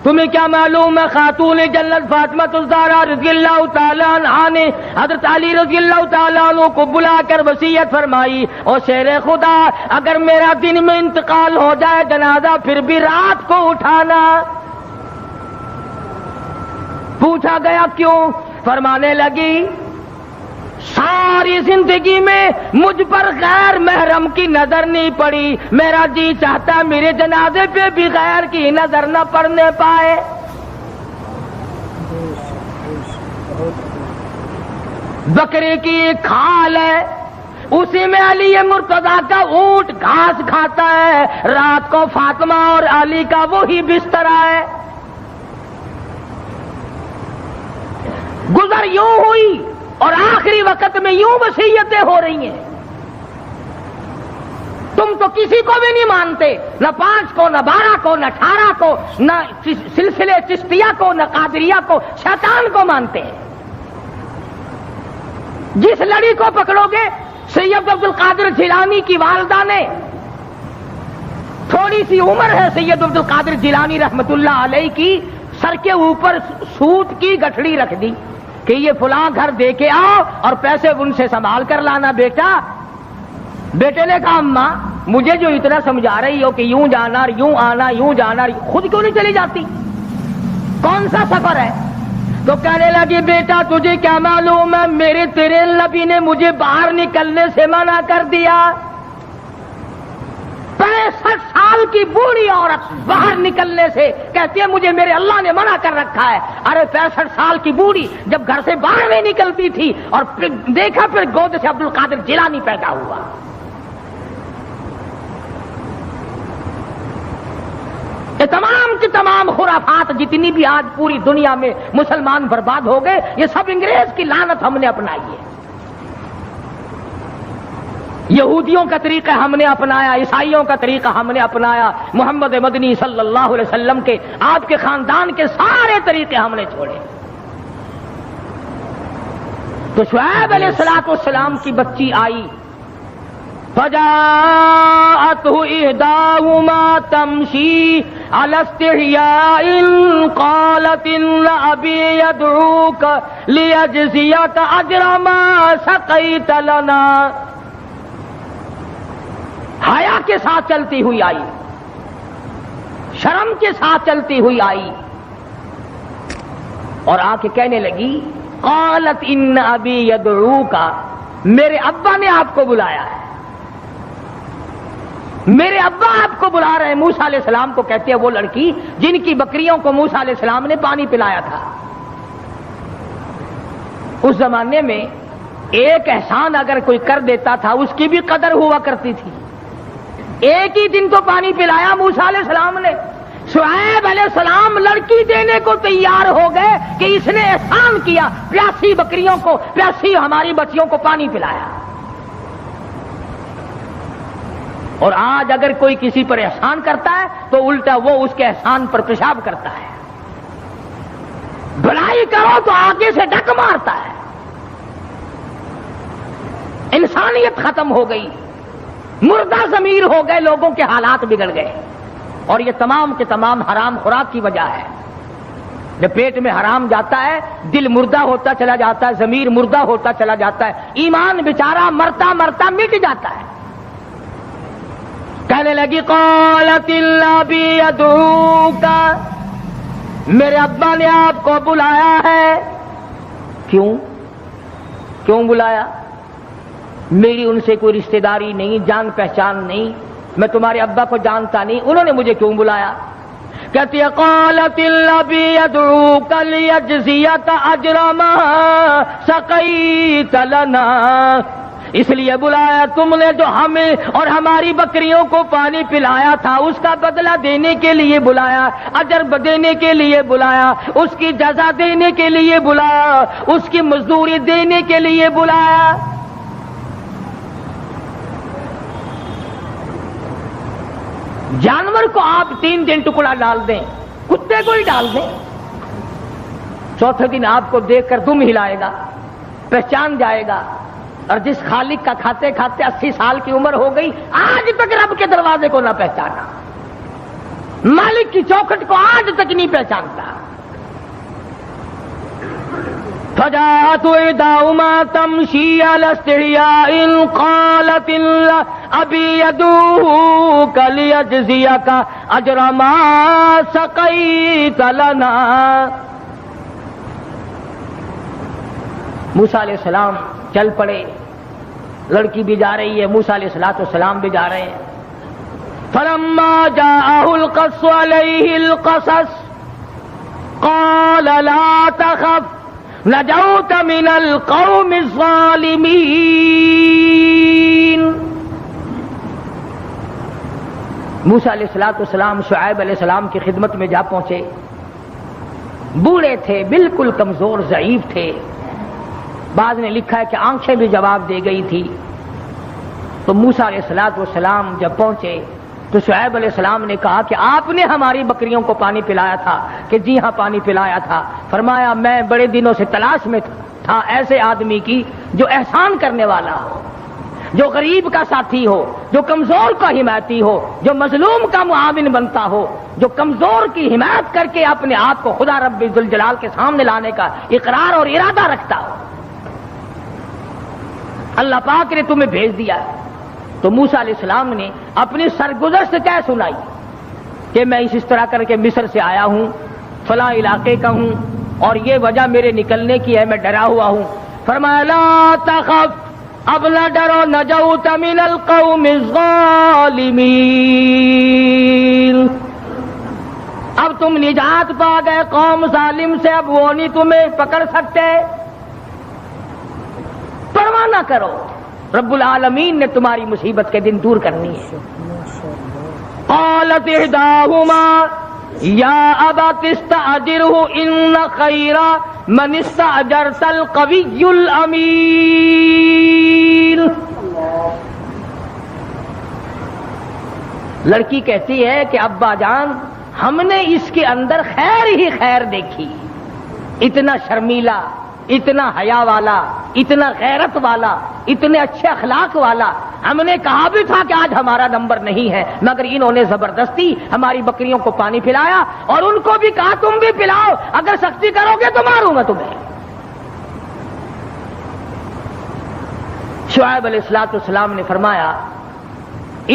تمہیں کیا معلوم ہے خاتون جنت فاطمہ الزہرا رضی اللہ تعالیٰ عنہا نے حضرت علی رضی اللہ تعالیٰ عنہ کو بلا کر وصیت فرمائی، او شیر خدا اگر میرا دن میں انتقال ہو جائے جنازہ پھر بھی رات کو اٹھانا۔ پوچھا گیا کیوں؟ فرمانے لگی ساری زندگی میں مجھ پر غیر محرم کی نظر نہیں پڑی، میرا جی چاہتا میرے جنازے پہ بھی غیر کی نظر نہ پڑنے پائے۔ بکرے کی ایک کھال ہے، اسی میں علی مرتضیٰ کا اونٹ گھاس کھاتا ہے، رات کو فاطمہ اور علی کا وہی بستر ہے۔ گزر یوں ہوئی اور آخری وقت میں یوں وصیتیں ہو رہی ہیں۔ تم تو کسی کو بھی نہیں مانتے، نہ 5 کو، نہ 12 کو، نہ 18 کو، نہ سلسلے چشتیہ کو، نہ قادریہ کو، شیطان کو مانتے ہیں۔ جس لڑی کو پکڑو گے، سید عبد القادر جیلانی کی والدہ نے، تھوڑی سی عمر ہے سید عبد القادر جیلانی رحمت اللہ علیہ کی، سر کے اوپر سوت کی گٹھڑی رکھ دی کہ یہ فلاں گھر دے کے آؤ اور پیسے ان سے سنبھال کر لانا بیٹا۔ بیٹے نے کہا اماں مجھے جو اتنا سمجھا رہی ہو کہ یوں جانا یوں آنا یوں جانا، خود کیوں نہیں چلی جاتی؟ کون سا سفر ہے؟ تو کہنے لگی بیٹا تجھے کیا معلوم ہے، میرے تیرے نبی نے مجھے باہر نکلنے سے منع کر دیا۔ 65 سال کی بوڑھی عورت باہر نکلنے سے کہتی ہے مجھے میرے اللہ نے منع کر رکھا ہے۔ ارے 65 سال کی بوڑھی جب گھر سے باہر نہیں نکلتی تھی اور پھر دیکھا پھر گود سے عبد القادر جیلانی پیدا ہوا۔ یہ تمام کی تمام خرافات جتنی بھی آج پوری دنیا میں مسلمان برباد ہو گئے، یہ سب انگریز کی لعنت ہم نے اپنائی ہے۔ یہودیوں کا طریقہ ہم نے اپنایا، عیسائیوں کا طریقہ ہم نے اپنایا، محمد مدنی صلی اللہ علیہ وسلم کے آپ کے خاندان کے سارے طریقے ہم نے چھوڑے۔ تو شعیب علیہ السلام کی بچی آئی، فجاءته إحداهما تمشي على استحياء قالت إن أبي يدعوك ليجزيك أجر ما سقيت لنا۔ حیا کے ساتھ چلتی ہوئی آئی، شرم کے ساتھ چلتی ہوئی آئی اور آ کے کہنے لگی قالت ان ابی یدعوک، میرے ابا نے آپ کو بلایا ہے، میرے ابا آپ کو بلا رہے ہیں۔ موسیٰ علیہ السلام کو کہتے ہیں وہ لڑکی جن کی بکریوں کو موسیٰ علیہ السلام نے پانی پلایا تھا۔ اس زمانے میں ایک احسان اگر کوئی کر دیتا تھا اس کی بھی قدر ہوا کرتی تھی۔ ایک ہی دن تو پانی پلایا موسیٰ علیہ السلام نے، شعیب علیہ السلام لڑکی دینے کو تیار ہو گئے کہ اس نے احسان کیا، پیاسی بکریوں کو، پیاسی ہماری بچیوں کو پانی پلایا۔ اور آج اگر کوئی کسی پر احسان کرتا ہے تو الٹا وہ اس کے احسان پر پیشاب کرتا ہے، بھلائی کرو تو آگے سے ڈک مارتا ہے۔ انسانیت ختم ہو گئی، مردہ ضمیر ہو گئے، لوگوں کے حالات بگڑ گئے، اور یہ تمام کے تمام حرام خوراک کی وجہ ہے۔ جب پیٹ میں حرام جاتا ہے دل مردہ ہوتا چلا جاتا ہے، ضمیر مردہ ہوتا چلا جاتا ہے، ایمان بیچارہ مرتا مرتا مٹ جاتا ہے۔ کہنے لگی قالت الابی یدعوک، میرے ابا نے آپ کو بلایا ہے۔ کیوں بلایا؟ میری ان سے کوئی رشتہ داری نہیں، جان پہچان نہیں، میں تمہارے ابا کو جانتا نہیں، انہوں نے مجھے کیوں بلایا؟ کہتی ہے قالت النبی يدعوك ليجزيك اجر ما سقيت لنا، اس لیے بلایا تم نے جو ہمیں اور ہماری بکریوں کو پانی پلایا تھا اس کا بدلہ دینے کے لیے بلایا، اجر دینے کے لیے بلایا، اس کی جزا دینے کے لیے بلایا، اس کی مزدوری دینے کے لیے بلایا۔ جانور کو آپ 3 دن ٹکڑا ڈال دیں، کتے کو ہی ڈال دیں، چوتھے دن آپ کو دیکھ کر دم ہلائے گا، پہچان جائے گا۔ اور جس خالق کا کھاتے کھاتے 80 سال کی عمر ہو گئی، آج تک رب کے دروازے کو نہ پہچانا، مالک کی چوکھٹ کو آج تک نہیں پہچانتا۔ فجاءت إحداهما تمشي على استحياء قالت أبي يدعوك ليجزيك أجر ما سقيت لنا۔ موسیٰ علیہ السلام چل پڑے، لڑکی بھی جا رہی ہے، موسیٰ علیہ السلام بھی جا رہے ہیں۔ فلما جاءه القص عليه القصص قال لا تخف نجوت من القوم الظالمین۔ موسیٰ علیہ السلام شعیب علیہ السلام کی خدمت میں جا پہنچے، بوڑھے تھے، بالکل کمزور ضعیف تھے، بعض نے لکھا ہے کہ آنکھیں بھی جواب دے گئی تھی۔ تو موسیٰ علیہ السلام جب پہنچے تو شعیب علیہ السلام نے کہا کہ آپ نے ہماری بکریوں کو پانی پلایا تھا؟ کہ جی ہاں پانی پلایا تھا۔ فرمایا میں بڑے دنوں سے تلاش میں تھا ایسے آدمی کی جو احسان کرنے والا ہو، جو غریب کا ساتھی ہو، جو کمزور کا حمایتی ہو، جو مظلوم کا معاون بنتا ہو، جو کمزور کی حمایت کر کے اپنے آپ کو خدا رب ذوالجلال کے سامنے لانے کا اقرار اور ارادہ رکھتا ہو۔ اللہ پاک نے تمہیں بھیج دیا۔ تو موسیٰ علیہ السلام نے اپنی سرگزشت کیا سنائی کہ میں اس طرح کر کے مصر سے آیا ہوں، فلاں علاقے کا ہوں، اور یہ وجہ میرے نکلنے کی ہے، میں ڈرا ہوا ہوں۔ فرمایا لا تخف، اب نہ ڈرو، نجوت من القوم الظالمین، اب تم نجات پا گئے قوم ظالم سے، اب وہ نہیں تمہیں پکڑ سکتے، پرواہ نہ کرو، رب العالمین نے تمہاری مصیبت کے دن دور کرنی ہے۔ قالت احداهما یا ابت استاجره ان خیر من استاجرت القوی الامین۔ لڑکی کہتی ہے کہ ابا جان ہم نے اس کے اندر خیر ہی خیر دیکھی، اتنا شرمیلا، اتنا حیا والا، اتنا غیرت والا، اتنے اچھے اخلاق والا۔ ہم نے کہا بھی تھا کہ آج ہمارا نمبر نہیں ہے، مگر انہوں نے زبردستی ہماری بکریوں کو پانی پلایا، اور ان کو بھی کہا تم بھی پلاؤ، اگر سختی کرو گے تو ماروں گا تمہیں۔ شعیب علیہ السلام نے فرمایا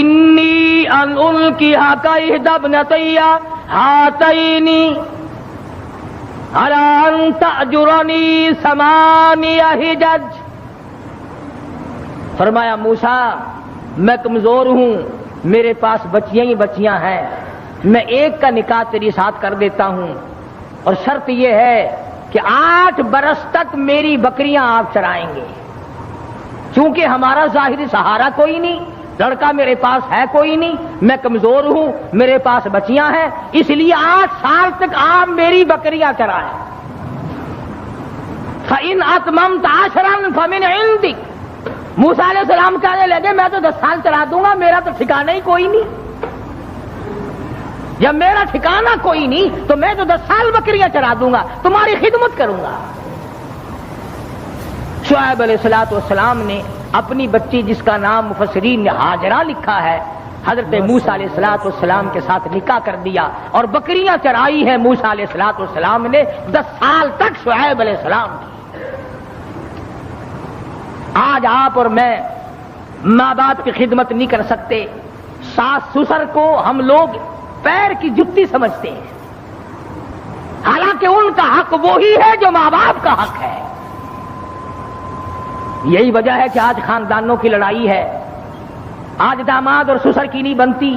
انی ان القیھک احدی ابنتی ہاتین علی ان تأجرنی 8 حجج۔ فرمایا موسیٰ میں کمزور ہوں، میرے پاس بچیاں ہی بچیاں ہیں، میں ایک کا نکاح تیری ساتھ کر دیتا ہوں، اور شرط یہ ہے کہ 8 برس تک میری بکریاں آپ چرائیں گے، چونکہ ہمارا ظاہری سہارا کوئی نہیں، لڑکا میرے پاس ہے کوئی نہیں، میں کمزور ہوں، میرے پاس بچیاں ہیں، اس لیے 8 سال تک آپ میری بکریاں چرائیں۔ فَإِنْ أَتْمَمْتَ 10 فَمِنْ عِنْدِكَ۔ موسیٰ علیہ السلام کہنے لگے میں تو 10 سال چلا دوں گا، میرا تو ٹھکانہ ہی کوئی نہیں، جب میرا ٹھکانہ کوئی نہیں تو میں تو 10 سال بکریاں چرا دوں گا، تمہاری خدمت کروں گا۔ شعیب علیہ السلام نے اپنی بچی جس کا نام مفسرین نے ہاجرہ لکھا ہے، حضرت موسیٰ علیہ السلام کے ساتھ نکاح کر دیا، اور بکریاں چرائی ہیں موسیٰ علیہ السلام نے 10 سال تک شعیب علیہ السلام کی۔ آج آپ اور میں ماں باپ کی خدمت نہیں کر سکتے، ساس سسر کو ہم لوگ پیر کی جتی سمجھتے ہیں، حالانکہ ان کا حق وہی ہے جو ماں باپ کا حق ہے۔ یہی وجہ ہے کہ آج خاندانوں کی لڑائی ہے، آج داماد اور سسر کی نہیں بنتی،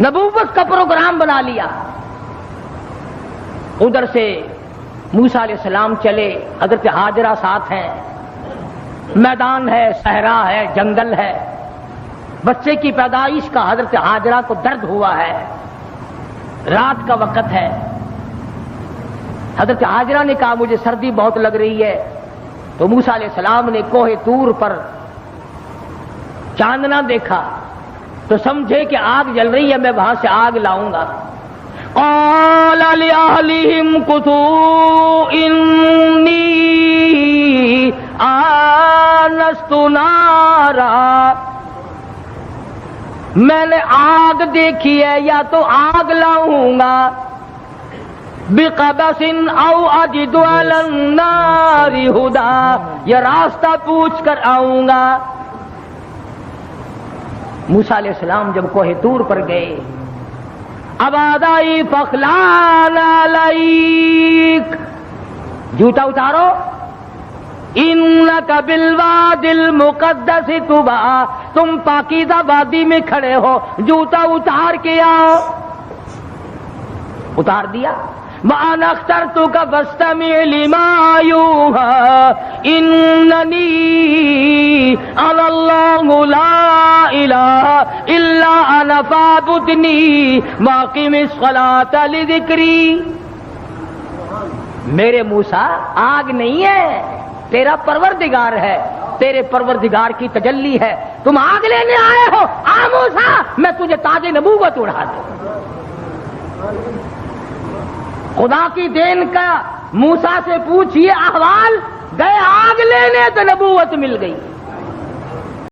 نبوت کا پروگرام بنا لیا. ادھر سے موسیٰ علیہ السلام چلے، حضرت ہاجرہ ساتھ ہیں، میدان ہے، صحرا ہے، جنگل ہے. بچے کی پیدائش کا حضرت ہاجرہ کو درد ہوا ہے، رات کا وقت ہے. حضرت ہاجرہ نے کہا مجھے سردی بہت لگ رہی ہے. تو موسیٰ علیہ السلام نے کوہ طور پر چاندنا دیکھا تو سمجھے کہ آگ جل رہی ہے، میں وہاں سے آگ لاؤں گا. قال لأهلهم كثوا إني آنست نارا، میں نے آگ دیکھی ہے، یا تو آگ لاؤں گا، بقبس او اجد علی النار ہدی، یا راستہ پوچھ کر آؤں گا. موسیٰ علیہ السلام جب کوہ طور پر گئے، اب آدائی فخلان علیک، جوتا اتارو، انک بالوادی المقدس طویٰ، تم پاکیزہ وادی میں کھڑے ہو، جوتا اتار کے آؤ. اتار دیا. وَأَنَا اخْتَرْتُكَ فَاسْتَمِعْ لِمَا يُوحَىٰ إِنَّنِي أَنَا اللَّهُ لَا إِلَٰهَ إِلَّا أَنَا فَاعْبُدْنِي وَأَقِمِ الصَّلَاةَ لِذِكْرِي. میرے موسیٰ آگ نہیں ہے، تیرا پروردگار ہے، تیرے پروردگار کی تجلی ہے. تم آگ لینے آئے ہو، آ موسیٰ میں تجھے تاج نبوت اڑا دوں. خدا کی دین کا موسیٰ سے پوچھئے احوال، گئے آگ لینے تو نبوت مل گئی.